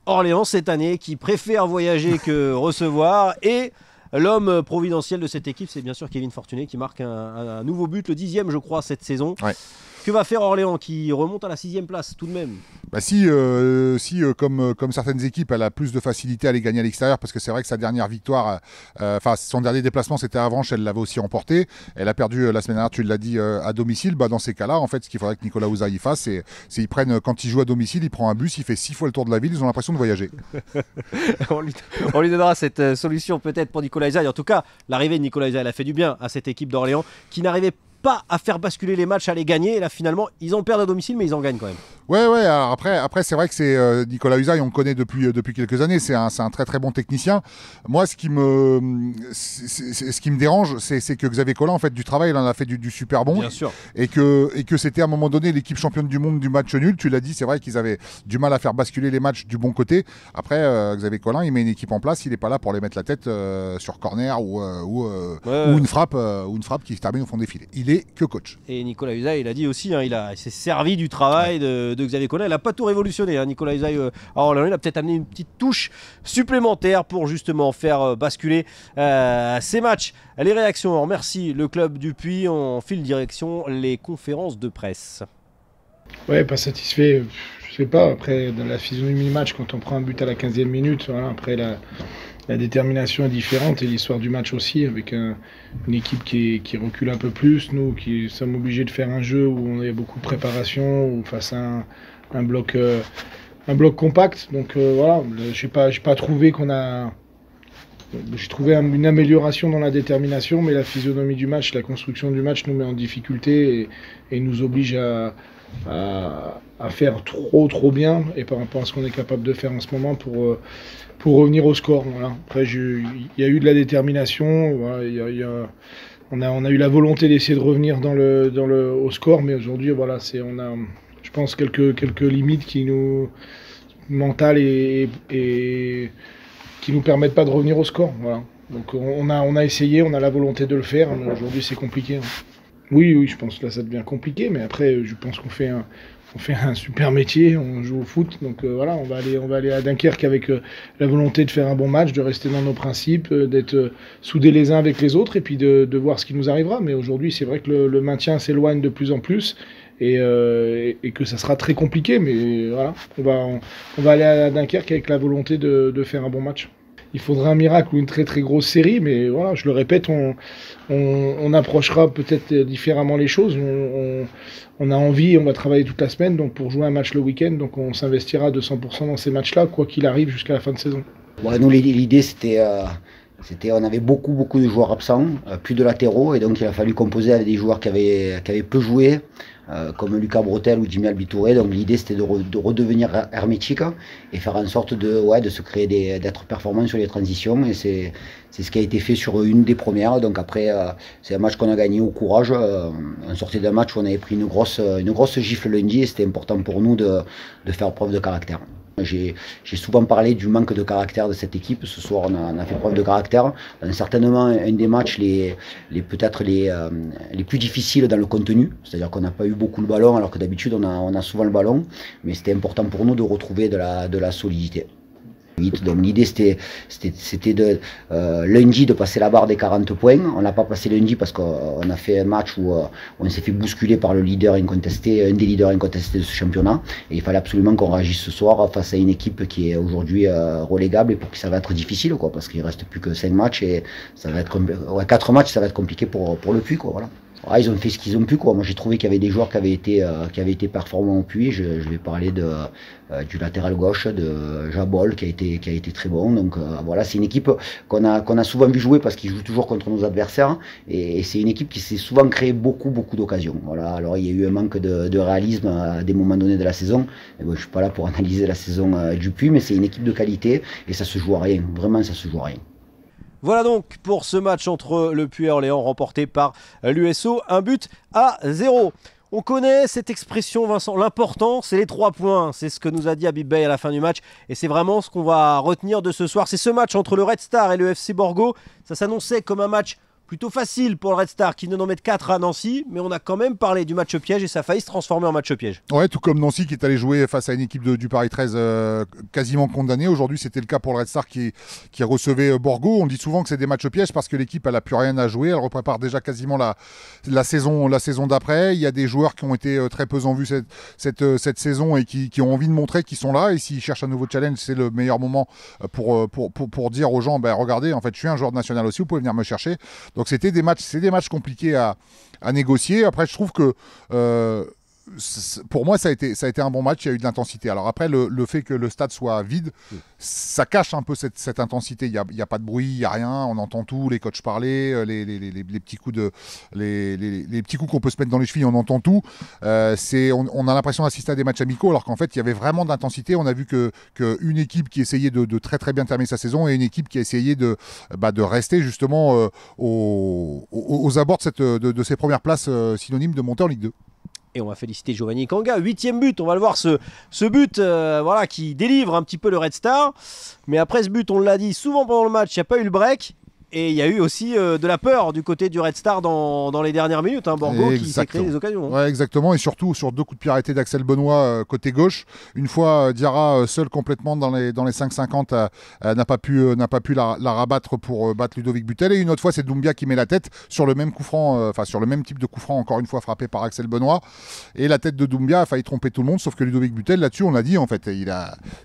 Orléans, cette année, qui préfère voyager que recevoir. Et l'homme providentiel de cette équipe, c'est bien sûr Kevin Fortuné, qui marque un nouveau but, le 10e, je crois, cette saison. Ouais. Que va faire Orléans, qui remonte à la 6e place tout de même? Si comme certaines équipes, elle a plus de facilité à les gagner à l'extérieur, parce que c'est vrai que sa dernière victoire, son dernier déplacement, c'était à Avranches, elle l'avait aussi remporté. Elle a perdu la semaine dernière, tu l'as dit, à domicile. Dans ces cas-là, en fait, ce qu'il faudrait que Nicolas Ouza y fasse, c'est qu'ils prennent, quand il joue à domicile, il prend un bus, il fait 6 fois le tour de la ville, ils ont l'impression de voyager. on lui donnera cette solution peut-être pour Nicolas Ouza. En tout cas, l'arrivée de Nicolas Ouza, elle a fait du bien à cette équipe d'Orléans, qui n'arrivait pas à faire basculer les matchs, à les gagner. Et là, finalement, ils en perdent à domicile, mais ils en gagnent quand même. Ouais. Alors après, c'est vrai que c'est Nicolas Usaï, on le connaît depuis quelques années. C'est un très très bon technicien. Moi, ce qui me dérange, c'est que Xavier Collin, en fait, du travail, il en a fait du super bon. Bien sûr. Et que c'était à un moment donné l'équipe championne du monde du match nul. Tu l'as dit, c'est vrai qu'ils avaient du mal à faire basculer les matchs du bon côté. Après, Xavier Collin, il met une équipe en place. Il n'est pas là pour les mettre la tête sur corner ou une frappe qui se termine au fond des filets. Il est que coach. Et Nicolas Usaï, il a dit aussi, il s'est servi du travail de Xavier Collin. Il n'a pas tout révolutionné, Nicolas Usaï. Alors il a peut-être amené une petite touche supplémentaire pour justement faire basculer ces matchs. Les réactions, on remercie le club du Puy. On file direction les conférences de presse. Ouais, pas satisfait. Je sais pas, après dans la physionomie du match, quand on prend un but à la 15e minute, voilà, après la détermination est différente et l'histoire du match aussi, avec une équipe qui recule un peu plus, nous qui sommes obligés de faire un jeu où on a beaucoup de préparation, ou face à un bloc compact. Donc voilà, j'ai pas trouvé qu'on a... J'ai trouvé une amélioration dans la détermination, mais la physionomie du match, la construction du match nous met en difficulté et nous oblige à faire trop bien, et par rapport à ce qu'on est capable de faire en ce moment pour revenir au score. Voilà. Après, il y a eu de la détermination, voilà, on a eu la volonté d'essayer de revenir au score, mais aujourd'hui, voilà, on a, je pense, quelques limites mentales et qui nous permettent pas de revenir au score. Voilà. Donc on a essayé, on a la volonté de le faire, mais aujourd'hui c'est compliqué. Oui, je pense que là ça devient compliqué, mais après je pense qu'on fait un super métier, on joue au foot, donc voilà, on va aller à Dunkerque avec la volonté de faire un bon match, de rester dans nos principes, d'être soudés les uns avec les autres, et puis de voir ce qui nous arrivera. Mais aujourd'hui, c'est vrai que le maintien s'éloigne de plus en plus, et que ça sera très compliqué, mais voilà, on va aller à Dunkerque avec la volonté de faire un bon match. Il faudrait un miracle ou une très très grosse série, mais voilà, je le répète, on approchera peut-être différemment les choses. On a envie, on va travailler toute la semaine donc pour jouer un match le week-end, donc on s'investira de 100% dans ces matchs-là, quoi qu'il arrive jusqu'à la fin de saison. Ouais, nous, l'idée c'était On avait beaucoup de joueurs absents, plus de latéraux, et donc il a fallu composer avec des joueurs qui avaient peu joué, comme Lucas Bretel ou Jimmy Albitouré. Donc l'idée c'était de redevenir hermétique et faire en sorte de se créer d'être performant sur les transitions, et c'est ce qui a été fait sur une des premières. Donc après c'est un match qu'on a gagné au courage. On sortait d'un match où on avait pris une grosse gifle lundi, et c'était important pour nous de faire preuve de caractère. J'ai souvent parlé du manque de caractère de cette équipe. Ce soir, on a fait preuve de caractère. Certainement un des matchs peut-être les plus difficiles dans le contenu. C'est-à-dire qu'on n'a pas eu beaucoup le ballon, alors que d'habitude on a souvent le ballon. Mais c'était important pour nous de retrouver de la solidité. Donc l'idée c'était de lundi de passer la barre des 40 points. On l'a pas passé lundi parce qu'on a fait un match où on s'est fait bousculer par un des leaders incontestés de ce championnat, et il fallait absolument qu'on réagisse ce soir face à une équipe qui est aujourd'hui relégable, et pour qui ça va être difficile, parce qu'il reste plus que 5 matchs, et ça va être 4 matchs, ça va être compliqué pour le Puy, voilà. Ils ont fait ce qu'ils ont pu, Moi j'ai trouvé qu'il y avait des joueurs qui avaient été performants au Puy. Je vais parler du latéral gauche de Jabol qui a été très bon. Donc voilà, c'est une équipe qu'on a souvent vu jouer parce qu'ils jouent toujours contre nos adversaires, et c'est une équipe qui s'est souvent créé beaucoup d'occasions. Voilà, alors il y a eu un manque de réalisme à des moments donnés de la saison. Et bon, je suis pas là pour analyser la saison du Puy, mais c'est une équipe de qualité et ça se joue à rien. Vraiment, ça se joue à rien. Voilà donc pour ce match entre le Puy et Orléans remporté par l'USO, 1-0. On connaît cette expression, Vincent, l'important c'est les 3 points, c'est ce que nous a dit Habib Beye à la fin du match, et c'est vraiment ce qu'on va retenir de ce soir. C'est ce match entre le Red Star et le FC Borgo. Ça s'annonçait comme un match plutôt facile pour le Red Star qui venait d'en mettre 4 à Nancy, mais on a quand même parlé du match piège et ça a failli se transformer en match piège. Ouais, tout comme Nancy qui est allé jouer face à une équipe du Paris 13 quasiment condamnée. Aujourd'hui, c'était le cas pour le Red Star qui recevait Borgo. On dit souvent que c'est des matchs pièges parce que l'équipe elle a plus rien à jouer. Elle reprépare déjà quasiment la saison d'après. Il y a des joueurs qui ont été très peu en vue cette saison et qui ont envie de montrer qu'ils sont là. Et s'ils cherchent un nouveau challenge, c'est le meilleur moment pour dire aux gens, regardez, en fait, je suis un joueur de national aussi, vous pouvez venir me chercher. Donc c'est des matchs compliqués à négocier. Après, je trouve que pour moi, ça a été un bon match. Il y a eu de l'intensité. Alors après, le fait que le stade soit vide, ça cache un peu cette intensité. Il y a pas de bruit, il y a rien. On entend tout, les coachs parler, les petits coups les petits coups qu'on peut se mettre dans les chevilles, on entend tout. On a l'impression d'assister à des matchs amicaux, alors qu'en fait, il y avait vraiment de l'intensité. On a vu qu'une équipe qui essayait de très très bien terminer sa saison et une équipe qui a essayé de rester justement aux abords de ces premières places synonymes de monter en Ligue 2. Et on va féliciter Giovanni Kanga, 8e but, on va le voir, ce but qui délivre un petit peu le Red Star. Mais après ce but, on l'a dit souvent pendant le match, il n'y a pas eu le break. Et il y a eu aussi de la peur du côté du Red Star dans les dernières minutes. Borgo qui s'est créé des occasions. Ouais, exactement. Et surtout sur 2 coups de pied arrêtés d'Axel Benoît côté gauche. Une fois, Diarra seul complètement dans les 5,50 n'a pas pu la rabattre pour battre Ludovic Butel. Et une autre fois, c'est Doumbia qui met la tête sur le même coup franc, sur le même type de coup franc, encore une fois frappé par Axel Benoît. Et la tête de Doumbia a failli tromper tout le monde, sauf que Ludovic Butel, là-dessus, on l'a dit, en fait,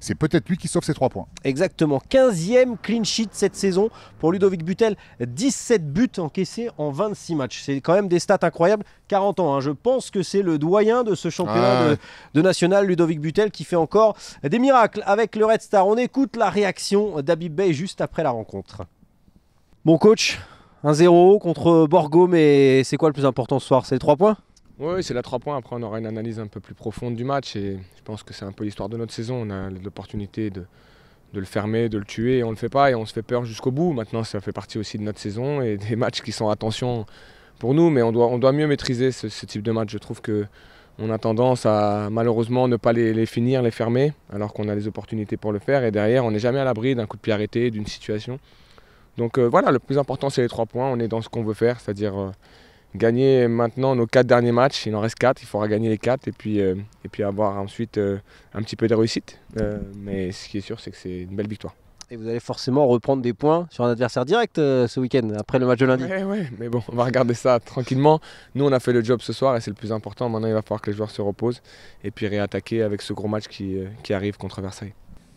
c'est peut-être lui qui sauve ses 3 points. Exactement. 15e clean sheet cette saison pour Ludovic Butel. 17 buts encaissés en 26 matchs. C'est quand même des stats incroyables. 40 ans, je pense que c'est le doyen de ce championnat de national, Ludovic Butel, qui fait encore des miracles avec le Red Star. On écoute la réaction d'Habib Beye juste après la rencontre. Bon coach, 1-0 contre Borgo, mais c'est quoi le plus important ce soir? C'est les 3 points? Oui, c'est les 3 points. Après, on aura une analyse un peu plus profonde du match et je pense que c'est un peu l'histoire de notre saison. On a l'opportunité de le fermer, de le tuer, et on le fait pas et on se fait peur jusqu'au bout. Maintenant, ça fait partie aussi de notre saison et des matchs qui sont attention pour nous, mais on doit mieux maîtriser ce type de match. Je trouve qu'on a tendance à malheureusement ne pas les finir, les fermer, alors qu'on a les opportunités pour le faire, et derrière on n'est jamais à l'abri d'un coup de pied arrêté, d'une situation. Donc voilà, le plus important c'est les 3 points, on est dans ce qu'on veut faire, c'est-à-dire gagner maintenant nos 4 derniers matchs, il en reste 4, il faudra gagner les 4 et puis avoir ensuite un petit peu de réussite. Mais ce qui est sûr, c'est que c'est une belle victoire. Et vous allez forcément reprendre des points sur un adversaire direct ce week-end, après le match de lundi. Oui, mais bon, on va regarder ça tranquillement. Nous, on a fait le job ce soir et c'est le plus important. Maintenant, il va falloir que les joueurs se reposent et puis réattaquer avec ce gros match qui arrive contre Versailles.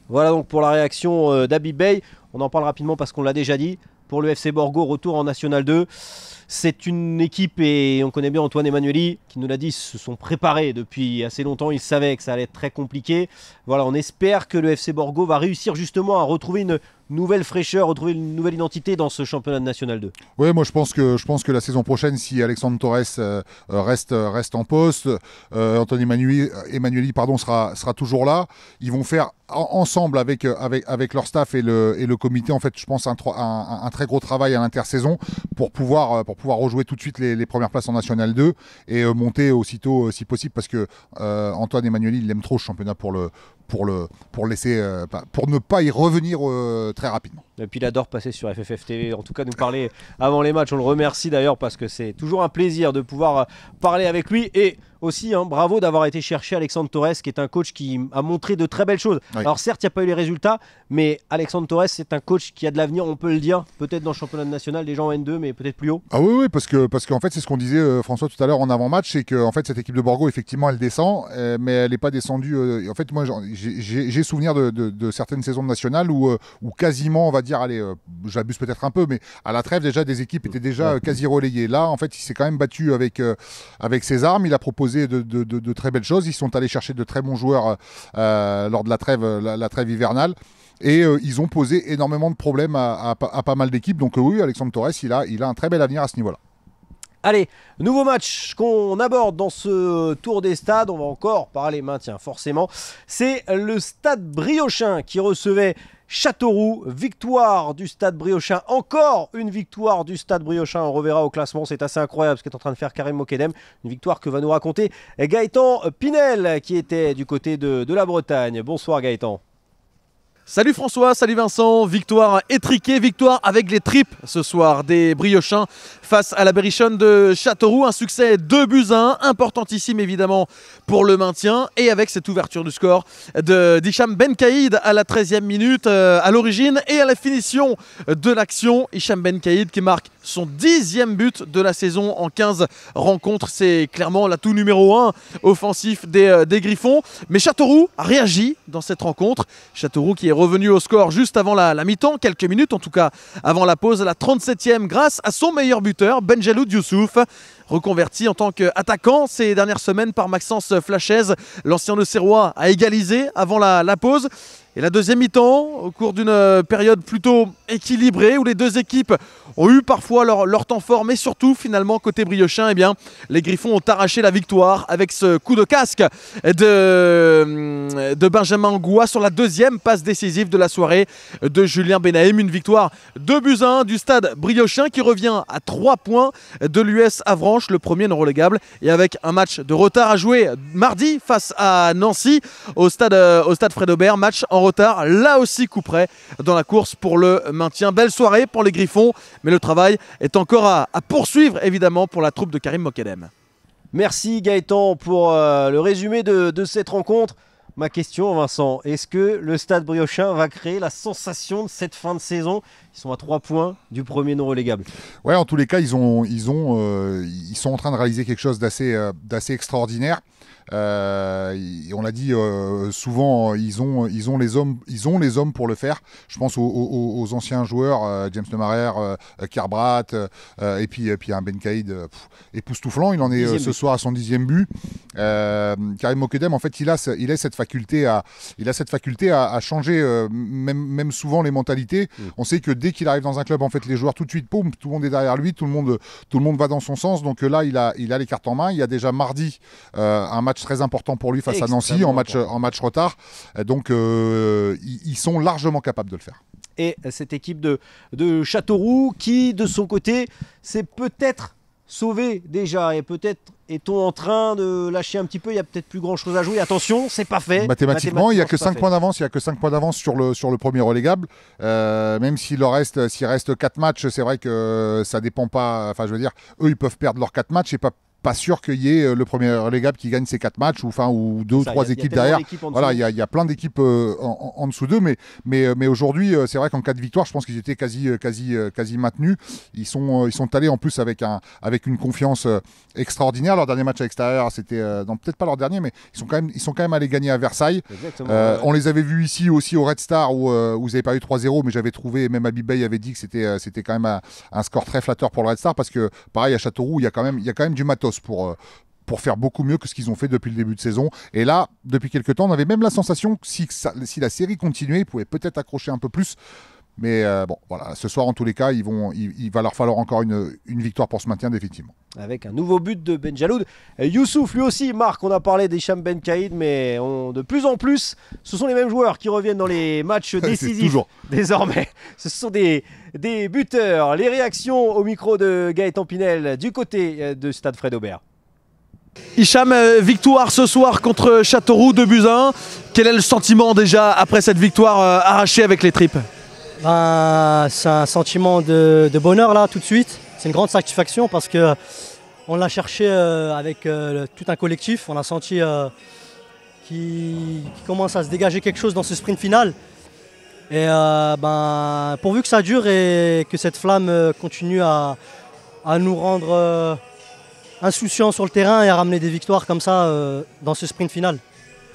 Voilà donc pour la réaction d'Habib Beye. On en parle rapidement parce qu'on l'a déjà dit. Pour le FC Borgo, retour en National 2. C'est une équipe, et on connaît bien Antoine Emmanueli, qui nous l'a dit, se sont préparés depuis assez longtemps. Ils savaient que ça allait être très compliqué. Voilà, on espère que le FC Borgo va réussir justement à retrouver une nouvelle fraîcheur, retrouver une nouvelle identité dans ce championnat de National 2. Oui, moi je pense que la saison prochaine, si Alexandre Torres reste en poste, Antoine Emmanueli sera toujours là. Ils vont faire ensemble avec leur staff et le comité, en fait, je pense un très gros travail à l'intersaison pour pouvoir rejouer tout de suite les premières places en National 2 et monter aussitôt si possible, parce que Antoine Emmanueli, il aime trop ce championnat pour ne pas y revenir très rapidement. Et puis il adore passer sur FFF TV, en tout cas nous parler avant les matchs. On le remercie d'ailleurs parce que c'est toujours un plaisir de pouvoir parler avec lui. Et aussi, bravo d'avoir été chercher Alexandre Torres, qui est un coach qui a montré de très belles choses. Oui. Alors certes, il n'y a pas eu les résultats, mais Alexandre Torres, c'est un coach qui a de l'avenir, on peut le dire, peut-être dans le championnat national, déjà en N2, mais peut-être plus haut. Ah oui, parce qu'en fait, c'est ce qu'on disait, François, tout à l'heure en avant-match, c'est que en fait, cette équipe de Borgo, effectivement, elle descend, mais elle n'est pas descendue. En fait, moi, j'ai souvenir de certaines saisons de nationales où quasiment, on va dire, allez, j'abuse peut-être un peu, mais à la trêve, déjà, des équipes étaient déjà quasi relayées. Là, en fait, il s'est quand même battu avec ses armes, il a proposé de très belles choses. Ils sont allés chercher de très bons joueurs lors de la trêve hivernale. Et ils ont posé énormément de problèmes à pas mal d'équipes. Donc oui, Alexandre Torres, il a un très bel avenir à ce niveau-là. Allez, nouveau match qu'on aborde dans ce tour des stades. On va encore parler maintien, forcément. C'est le Stade Briochin qui recevait Châteauroux. Victoire du Stade Briochin. Encore une victoire du Stade Briochin. On reverra au classement. C'est assez incroyable ce qu'est en train de faire Karim Mokedem. Une victoire que va nous raconter Gaëtan Pinel, qui était du côté de la Bretagne. Bonsoir Gaëtan. Salut François, salut Vincent, victoire étriquée, victoire avec les tripes ce soir des Briochins face à la Berrichonne de Châteauroux. Un succès 2-1, importantissime évidemment pour le maintien, et avec cette ouverture du score d'Hicham Benkaïd à la 13e minute à l'origine, et à la finition de l'action, Hicham Benkaïd qui marque son 10e but de la saison en 15 rencontres. C'est clairement l'atout numéro 1 offensif des Griffons. Mais Châteauroux a réagi dans cette rencontre. Châteauroux qui est revenu au score juste avant la mi-temps, quelques minutes en tout cas avant la pause, à la 37e, grâce à son meilleur buteur, Benjeloud Youssouf, reconverti en tant qu'attaquant ces dernières semaines par Maxence Flachez. L'ancien Auxerrois a égalisé avant la pause. Et la deuxième mi-temps, au cours d'une période plutôt équilibrée, où les deux équipes ont eu parfois leur temps fort, mais surtout finalement côté Briochin, eh bien, les Griffons ont arraché la victoire avec ce coup de casque de Benjamin Goua sur la deuxième passe décisive de la soirée de Julien Benaïm. Une victoire 2-1 du Stade Briochin qui revient à 3 points de l'US Avranches, le premier non relégable, et avec un match de retard à jouer mardi face à Nancy au stade Fred Aubert. Match en retard, là aussi coup près dans la course pour le maintien. Belle soirée pour les Griffons, mais le travail est encore à poursuivre évidemment pour la troupe de Karim Mokedem. Merci Gaëtan pour le résumé de cette rencontre. Ma question, Vincent, est-ce que le Stade Briochin va créer la sensation de cette fin de saison? Ils sont à 3 points du premier non relégable. Ouais, en tous les cas, ils sont en train de réaliser quelque chose d'assez extraordinaire. On l'a dit souvent, ils ont les hommes pour le faire. Je pense aux anciens joueurs, James Lemaire, Kerbrat, et puis un Benkaïd époustouflant. Il en est ce soir à son 10e but. Karim Mokedem, en fait, il a cette faculté à changer même souvent les mentalités. On sait que dès qu'il arrive dans un club, en fait, les joueurs tout de suite, boum, tout le monde est derrière lui, tout le monde va dans son sens. Donc là, il a les cartes en main. Il y a déjà mardi un match très important pour lui face à Nancy en match retard. Donc ils sont largement capables de le faire. Et cette équipe de Châteauroux qui, de son côté, s'est peut-être sauvée déjà, et peut-être est-on en train de lâcher un petit peu. Il y a peut-être plus grand chose à jouer. Attention, c'est pas fait. Mathématiquement, il n'y a que 5 points d'avance. Il y a que 5 points d'avance sur le premier relégable. Même s'il reste 4 matchs, c'est vrai que ça dépend pas. Enfin, je veux dire, eux, ils peuvent perdre leurs 4 matchs et pas pas sûr qu'il y ait le premier relégable qui gagne ces 4 matchs ou 2 ou 3 équipes derrière. Voilà, il y a plein d'équipes en dessous d'eux, mais aujourd'hui, c'est vrai qu'en cas de victoire, je pense qu'ils étaient quasi maintenus. Ils sont allés en plus avec une confiance extraordinaire. Leur dernier match à l'extérieur, c'était peut-être pas leur dernier, mais ils sont quand même allés gagner à Versailles. On les avait vus ici aussi au Red Star où ils n'avaient pas eu 3-0, mais j'avais trouvé, même Habib Bey avait dit que c'était quand même un score très flatteur pour le Red Star, parce que pareil à Châteauroux, il y a quand même du matos pour faire beaucoup mieux que ce qu'ils ont fait depuis le début de saison. Et là, depuis quelques temps, on avait même la sensation que si la série continuait, ils pouvaient peut-être accrocher un peu plus. Mais bon, voilà, ce soir, en tous les cas, il va leur falloir encore une victoire pour se maintenir définitivement. Avec un nouveau but de Ben Jaloud. Youssouf, lui aussi, Marc, on a parlé d'Hicham Ben Kaïd, mais de plus en plus, ce sont les mêmes joueurs qui reviennent dans les matchs décisifs désormais. Ce sont des buteurs. Les réactions au micro de Gaëtan Pinel du côté de Stade Fred Aubert. Hicham, victoire ce soir contre Châteauroux, 2-1. Quel est le sentiment déjà après cette victoire arrachée avec les tripes? C'est un sentiment de bonheur là tout de suite. C'est une grande satisfaction parce qu'on l'a cherché avec tout un collectif. On a senti qu'il commence à se dégager quelque chose dans ce sprint final. Et pourvu que ça dure et que cette flamme continue à nous rendre insouciants sur le terrain et à ramener des victoires comme ça dans ce sprint final.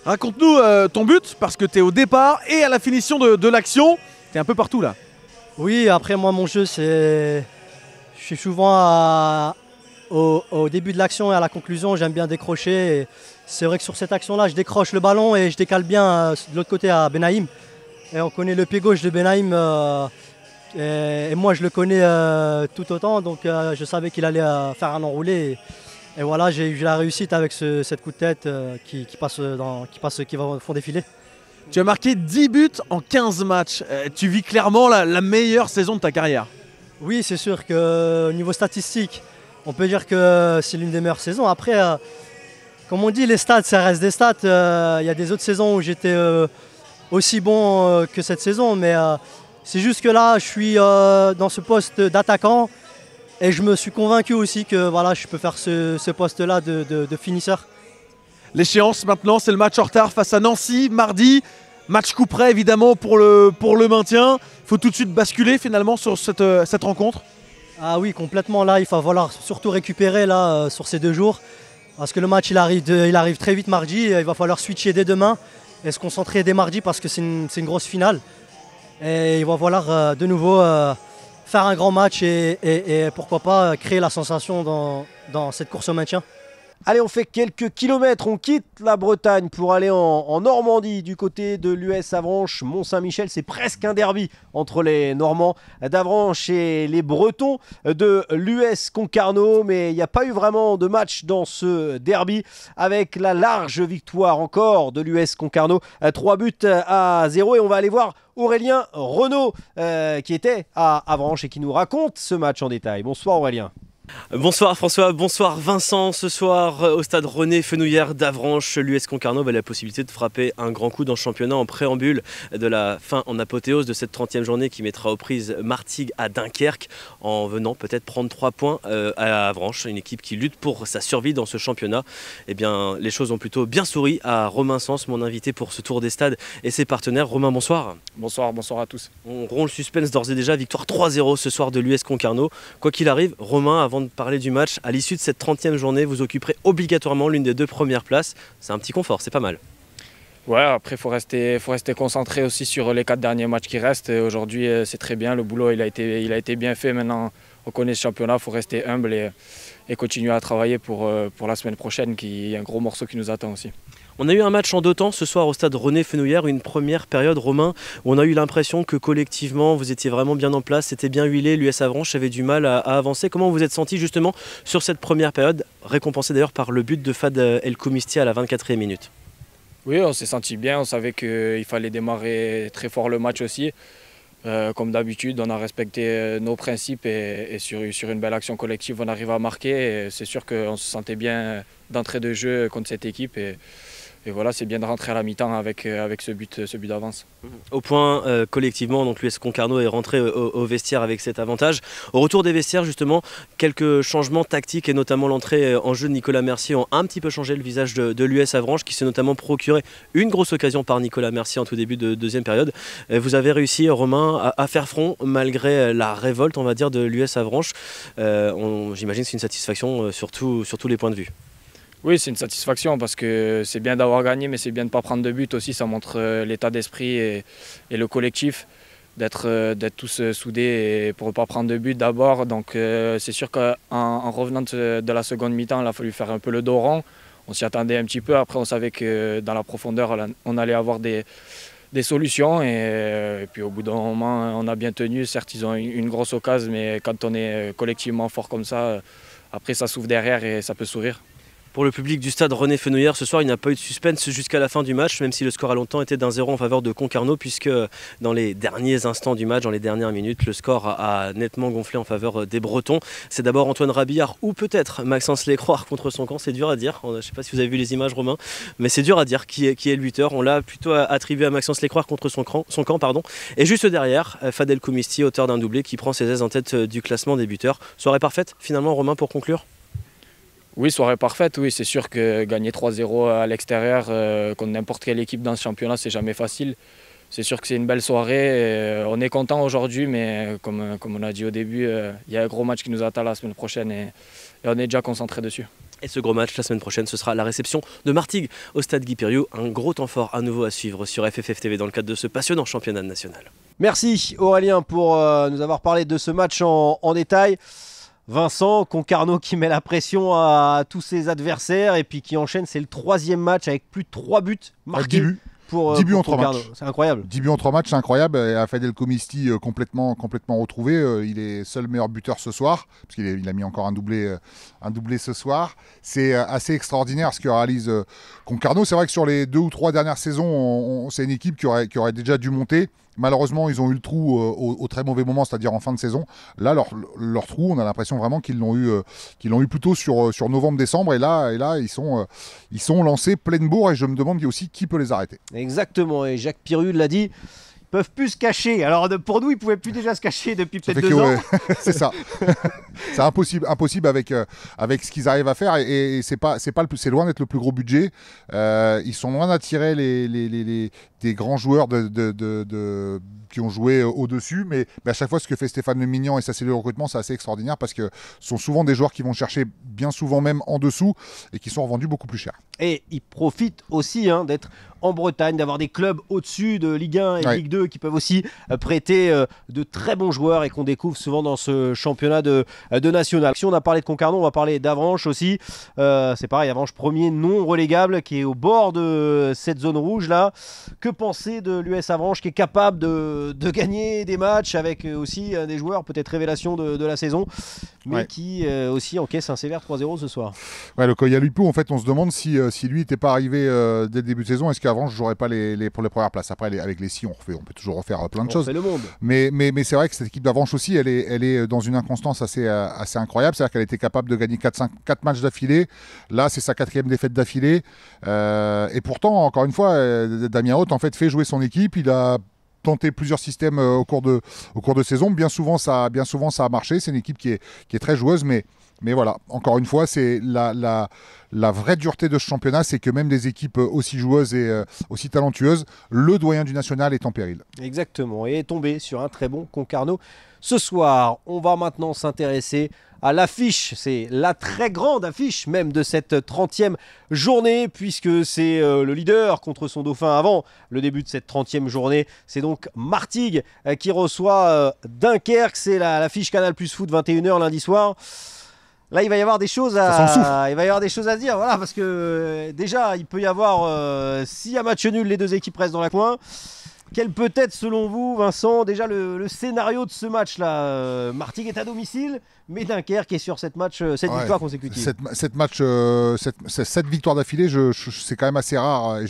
Raconte-nous ton but, parce que tu es au départ et à la finition de l'action. Tu es un peu partout là. Oui, après moi mon jeu c'est... Je suis souvent au début de l'action et à la conclusion, j'aime bien décrocher. Et c'est vrai que sur cette action-là, je décroche le ballon et je décale bien de l'autre côté à Benaïm. Et on connaît le pied gauche de Benaïm et moi je le connais tout autant, donc je savais qu'il allait faire un enroulé. Et voilà, j'ai eu la réussite avec cette coup de tête qui font défiler. Tu as marqué 10 buts en 15 matchs. Tu vis clairement la meilleure saison de ta carrière. Oui, c'est sûr qu'au niveau statistique, on peut dire que c'est l'une des meilleures saisons. Après, comme on dit, les stats, ça reste des stats. Il y a des autres saisons où j'étais aussi bon que cette saison, mais c'est juste que là, je suis dans ce poste d'attaquant et je me suis convaincu aussi que voilà, je peux faire ce poste-là de finisseur. L'échéance maintenant, c'est le match en retard face à Nancy, mardi. Match coup près évidemment pour le maintien. Il faut tout de suite basculer finalement sur cette rencontre. Ah oui, complètement. Là, il va falloir surtout récupérer là, sur ces 2 jours. Parce que le match, il arrive très vite mardi. Il va falloir switcher dès demain et se concentrer dès mardi parce que c'est une grosse finale. Et il va falloir de nouveau faire un grand match et pourquoi pas créer la sensation dans cette course au maintien. Allez, on fait quelques kilomètres, on quitte la Bretagne pour aller en Normandie, du côté de l'US Avranches, Mont-Saint-Michel. C'est presque un derby entre les Normands d'Avranches et les Bretons de l'US Concarneau, mais il n'y a pas eu vraiment de match dans ce derby, avec la large victoire encore de l'US Concarneau, 3-0, et on va aller voir Aurélien Renaud qui était à Avranches et qui nous raconte ce match en détail. Bonsoir Aurélien. Bonsoir François, bonsoir Vincent. Ce soir au stade René Fenouillère d'Avranches, l'US Concarneau a la possibilité de frapper un grand coup dans le championnat en préambule de la fin en apothéose de cette 30e journée qui mettra aux prises Martigues à Dunkerque, en venant peut-être prendre 3 points à Avranches, une équipe qui lutte pour sa survie dans ce championnat. Eh bien, les choses ont plutôt bien souri à Romain Sens, mon invité pour ce tour des stades, et ses partenaires. Romain, bonsoir. Bonsoir à tous. On rompt le suspense d'ores et déjà, victoire 3-0 ce soir de l'US Concarneau. Quoi qu'il arrive, Romain, avant de parler du match, à l'issue de cette 30e journée, vous occuperez obligatoirement l'une des 2 premières places. C'est un petit confort, c'est pas mal. Ouais, après il faut rester concentré aussi sur les 4 derniers matchs qui restent. Aujourd'hui c'est très bien, le boulot il a été bien fait. Maintenant on connaît ce championnat, il faut rester humble et continuer à travailler pour la semaine prochaine, qui est un gros morceau qui nous attend aussi. On a eu un match en 2 temps ce soir au stade René Fenouillère, une première période, Romain, où on a eu l'impression que collectivement vous étiez vraiment bien en place, c'était bien huilé, l'US Avranches avait du mal à avancer. Comment vous êtes senti justement sur cette première période, récompensée d'ailleurs par le but de Fad El Koumisti à la 24e minute? Oui, on s'est senti bien, on savait qu'il fallait démarrer très fort le match aussi. Comme d'habitude, on a respecté nos principes et sur une belle action collective, on arrive à marquer. C'est sûr qu'on se sentait bien d'entrée de jeu contre cette équipe. Et voilà, c'est bien de rentrer à la mi-temps avec ce but d'avance. Au point, collectivement, donc l'US Concarneau est rentré au vestiaire avec cet avantage. Au retour des vestiaires, justement, quelques changements tactiques et notamment l'entrée en jeu de Nicolas Mercier ont un petit peu changé le visage de l'US Avranches, qui s'est notamment procuré une grosse occasion par Nicolas Mercier en tout début de deuxième période. Vous avez réussi, Romain, à faire front malgré la révolte, on va dire, de l'US Avranches. J'imagine que c'est une satisfaction sur tous les points de vue. Oui, c'est une satisfaction parce que c'est bien d'avoir gagné, mais c'est bien de ne pas prendre de but aussi. Ça montre l'état d'esprit et le collectif, d'être tous soudés pour ne pas prendre de but d'abord. Donc c'est sûr qu'en revenant de la seconde mi-temps, il a fallu faire un peu le dos rond. On s'y attendait un petit peu. Après, on savait que dans la profondeur, on allait avoir des solutions. Et puis au bout d'un moment, on a bien tenu. Certes, ils ont une grosse occasion, mais quand on est collectivement fort comme ça, après ça s'ouvre derrière et ça peut sourire. Pour le public du stade René Fenouillère, ce soir, il n'y a pas eu de suspense jusqu'à la fin du match, même si le score a longtemps été d'1-0 en faveur de Concarneau, puisque dans les derniers instants du match, dans les dernières minutes, le score a nettement gonflé en faveur des Bretons. C'est d'abord Antoine Rabillard ou peut-être Maxence Lécroix contre son camp, c'est dur à dire. Je ne sais pas si vous avez vu les images, Romain, mais c'est dur à dire qui est le buteur. On l'a plutôt attribué à Maxence Lécroix contre son camp. Et juste derrière, Fadel Koumisti, auteur d'un doublé, qui prend ses aises en tête du classement des buteurs. Soirée parfaite, finalement, Romain, pour conclure? Oui, soirée parfaite, oui, c'est sûr que gagner 3-0 à l'extérieur contre n'importe quelle équipe dans ce championnat, c'est jamais facile. C'est sûr que c'est une belle soirée, on est content aujourd'hui, mais comme on a dit au début, il y a un gros match qui nous attend la semaine prochaine et on est déjà concentré dessus. Et ce gros match, la semaine prochaine, ce sera la réception de Martigues au stade Guy Piriou. Un gros temps fort à nouveau à suivre sur FFF TV dans le cadre de ce passionnant championnat national. Merci Aurélien pour nous avoir parlé de ce match en détail. Vincent, Concarneau qui met la pression à tous ses adversaires et puis qui enchaîne, c'est le 3e match avec plus de 3 buts marqués. 10 buts en 3 matchs. C'est incroyable. 10 buts en 3 matchs, c'est incroyable. Et Fadel Koumisti complètement retrouvé. Il est seul meilleur buteur ce soir, parce qu'il a mis encore un doublé ce soir. C'est assez extraordinaire ce que réalise Concarneau. C'est vrai que sur les 2 ou 3 dernières saisons, c'est une équipe qui aurait déjà dû monter. Malheureusement, ils ont eu le trou au très mauvais moment, c'est-à-dire en fin de saison. Là, leur trou, on a l'impression vraiment qu'ils l'ont eu plutôt sur novembre-décembre. Et là, ils sont lancés pleine bourre. Et je me demande aussi qui peut les arrêter. Exactement. Et Jacques Pirul l'a dit. Ils peuvent plus se cacher. Alors pour nous, ils pouvaient plus déjà se cacher depuis peut-être 2 ans. C'est ça. C'est impossible avec ce qu'ils arrivent à faire et c'est loin d'être le plus gros budget. Ils sont loin d'attirer des grands joueurs qui ont joué au-dessus, mais à chaque fois ce que fait Stéphane Le Mignan et sa cellule de recrutement, c'est assez extraordinaire parce que ce sont souvent des joueurs qui vont chercher bien souvent même en dessous et qui sont revendus beaucoup plus cher. Et ils profitent aussi d'être en Bretagne, d'avoir des clubs au-dessus de Ligue 1 et Ligue 2 qui peuvent aussi prêter de très bons joueurs et qu'on découvre souvent dans ce championnat de national. Si on a parlé de Concarneau, on va parler d'Avranches aussi. C'est pareil, Avranches premier non relégable qui est au bord de cette zone rouge là. Que penser de l'US Avranches qui est capable de gagner des matchs avec aussi des joueurs peut-être révélation de la saison, mais qui aussi encaisse un sévère 3-0 ce soir. Ouais, le Koyalupou, en fait, on se demande si lui n'était pas arrivé dès le début de saison, est-ce qu'Avranches ne jouerait pas pour les premières places. Après, avec les si, on peut toujours refaire plein de choses. On fait le monde. Mais c'est vrai que cette équipe d'Avranches aussi, elle est dans une inconstance assez incroyable. C'est-à-dire qu'elle était capable de gagner 4 matchs d'affilée. Là, c'est sa 4e défaite d'affilée. Et pourtant, encore une fois, Damien Haute en fait fait jouer son équipe. Il a tenté plusieurs systèmes au cours de saison. Bien souvent, ça a marché. C'est une équipe qui est très joueuse, mais voilà, encore une fois, c'est la vraie dureté de ce championnat, c'est que même des équipes aussi joueuses et aussi talentueuses, le doyen du national est en péril. Exactement, et est tombé sur un très bon Concarneau. Ce soir, on va maintenant s'intéresser à l'affiche, c'est la très grande affiche même de cette 30e journée, puisque c'est le leader contre son dauphin avant le début de cette 30e journée. C'est donc Martigues qui reçoit Dunkerque, c'est l'affiche Canal Plus Foot 21h lundi soir. Là, il va y avoir des choses à dire, voilà, parce que déjà, il peut y avoir, s'il y a match nul, les deux équipes restent dans la coin. Quel peut être selon vous, Vincent, déjà le scénario de ce match-là? Martigues est à domicile, mais Dunkerque est sur cette victoire consécutive. Cette victoire d'affilée, c'est quand même assez rare.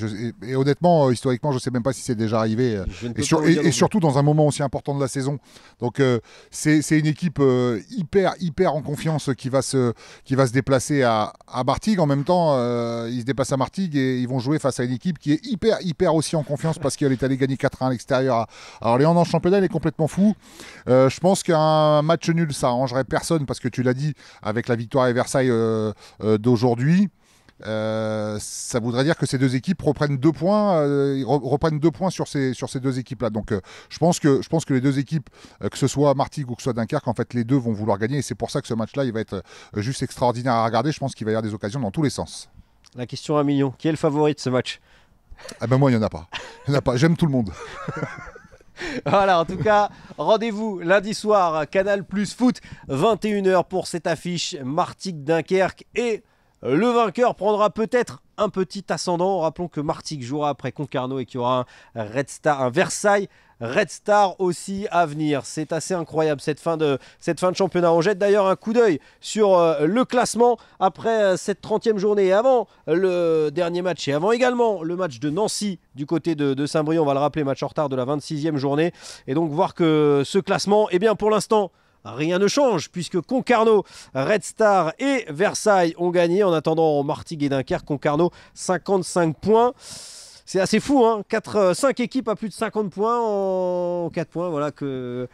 Et honnêtement, historiquement, je ne sais même pas si c'est déjà arrivé. Et surtout dans un moment aussi important de la saison. Donc c'est une équipe hyper en confiance qui va se déplacer à Martigues. En même temps, ils se déplacent à Martigues et ils vont jouer face à une équipe qui est hyper aussi en confiance parce qu'elle est allée gagner 4-1 à l'extérieur à Orléans. Dans le championnat, elle est complètement fou. Je pense qu'un match nul, ça arrangerait personne parce que tu l'as dit, avec la victoire à Versailles d'aujourd'hui, ça voudrait dire que ces deux équipes reprennent 2 points, sur ces deux équipes-là. Donc je pense que les deux équipes, que ce soit Martigues ou que ce soit Dunkerque, en fait, les deux vont vouloir gagner. Et c'est pour ça que ce match-là, il va être juste extraordinaire à regarder. Je pense qu'il va y avoir des occasions dans tous les sens. La question à 1 million, qui est le favori de ce match? Ah ben moi, il n'y en a pas. J'aime tout le monde. Voilà, en tout cas, rendez-vous lundi soir, Canal Plus Foot, 21h pour cette affiche Martigues-Dunkerque. Et le vainqueur prendra peut-être un petit ascendant. Rappelons que Martigues jouera après Concarneau et qu'il y aura un Versailles Red Star aussi à venir. C'est assez incroyable cette fin de championnat. On jette d'ailleurs un coup d'œil sur le classement après cette 30e journée et avant le dernier match et avant également le match de Nancy du côté de Saint-Brieuc. On va le rappeler, match en retard de la 26e journée. Et donc voir que ce classement, eh bien pour l'instant, rien ne change puisque Concarneau, Red Star et Versailles ont gagné. En attendant, Martigues et Dunkerque, Concarneau 55 points. C'est assez fou, hein. 5 équipes à plus de 50 points en 4 points. Voilà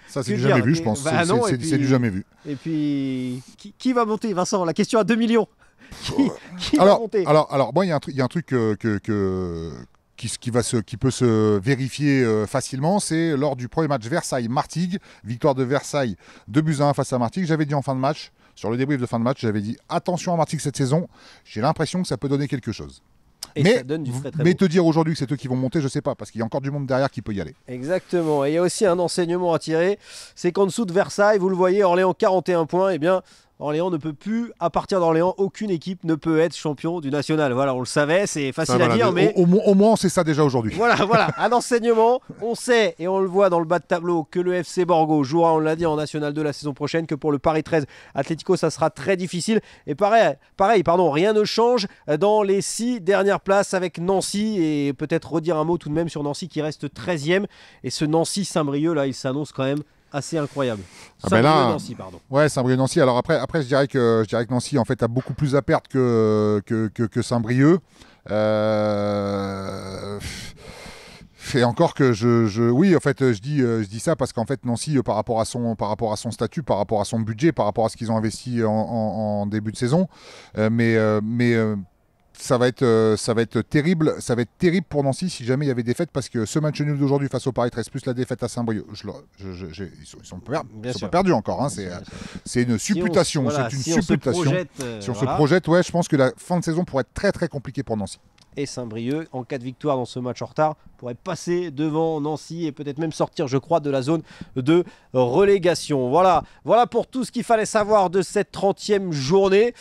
ça, c'est du jamais vu, je pense. C'est du jamais vu. Et puis, qui va monter, Vincent? La question à 2 millions. Qui va monter? Alors, moi, il y a un truc qui peut se vérifier facilement, c'est lors du premier match Versailles-Martigues, victoire de Versailles 2-1 face à Martigues. J'avais dit en fin de match, sur le débrief de fin de match, j'avais dit attention à Martigues cette saison, j'ai l'impression que ça peut donner quelque chose. Ça donne du très, très mais beau. te dire aujourd'hui que c'est eux qui vont monter, je sais pas, parce qu'il y a encore du monde derrière qui peut y aller. Exactement, et il y a aussi un enseignement à tirer, c'est qu'en dessous de Versailles, vous le voyez, Orléans 41 points, et bien Orléans ne peut plus, à partir d'Orléans, aucune équipe ne peut être champion du national. Voilà, on le savait, c'est facile à dire, mais... Au moins, on sait ça déjà aujourd'hui. Voilà, un enseignement. On sait, et on le voit dans le bas de tableau, que le FC Borgo jouera, on l'a dit, en National 2 la saison prochaine, que pour le Paris 13 Atlético, ça sera très difficile. Et pareil, rien ne change dans les 6 dernières places avec Nancy, et peut-être redire un mot tout de même sur Nancy qui reste 13e. Et ce Nancy-Saint-Brieuc, là, il s'annonce quand même assez incroyable. Saint-Brieuc-Nancy, pardon. Ouais, Saint-Brieuc-Nancy. Alors après je dirais que Nancy en fait a beaucoup plus à perdre que Saint-Brieuc. Et encore que oui, en fait, je dis ça parce qu'en fait Nancy, par rapport à son statut, par rapport à son budget, par rapport à ce qu'ils ont investi en début de saison, ça va être terrible. Ça va être terrible pour Nancy si jamais il y avait défaite, parce que ce match nul d'aujourd'hui face au Paris 13 plus la défaite à Saint-Brieuc, ils sont pas perdus encore. Hein, c'est une supputation. Si on se projette, ouais, je pense que la fin de saison pourrait être très très compliquée pour Nancy. Et Saint-Brieuc, en cas de victoire dans ce match en retard, pourrait passer devant Nancy et peut-être même sortir, je crois, de la zone de relégation. Voilà pour tout ce qu'il fallait savoir de cette 30e journée.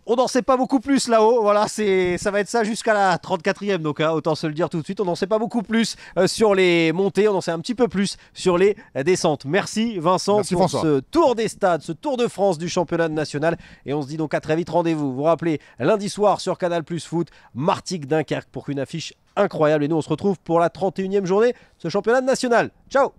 On n'en sait pas beaucoup plus là-haut, voilà, ça va être ça jusqu'à la 34e, donc autant se le dire tout de suite, on n'en sait pas beaucoup plus sur les montées, on en sait un petit peu plus sur les descentes. Merci Vincent pour François. Ce tour des stades, ce tour de France du championnat national, et on se dit donc à très vite, rendez-vous, vous rappelez, lundi soir sur Canal Plus Foot, Martigues-Dunkerque pour une affiche incroyable, et nous on se retrouve pour la 31e journée de ce championnat national. Ciao.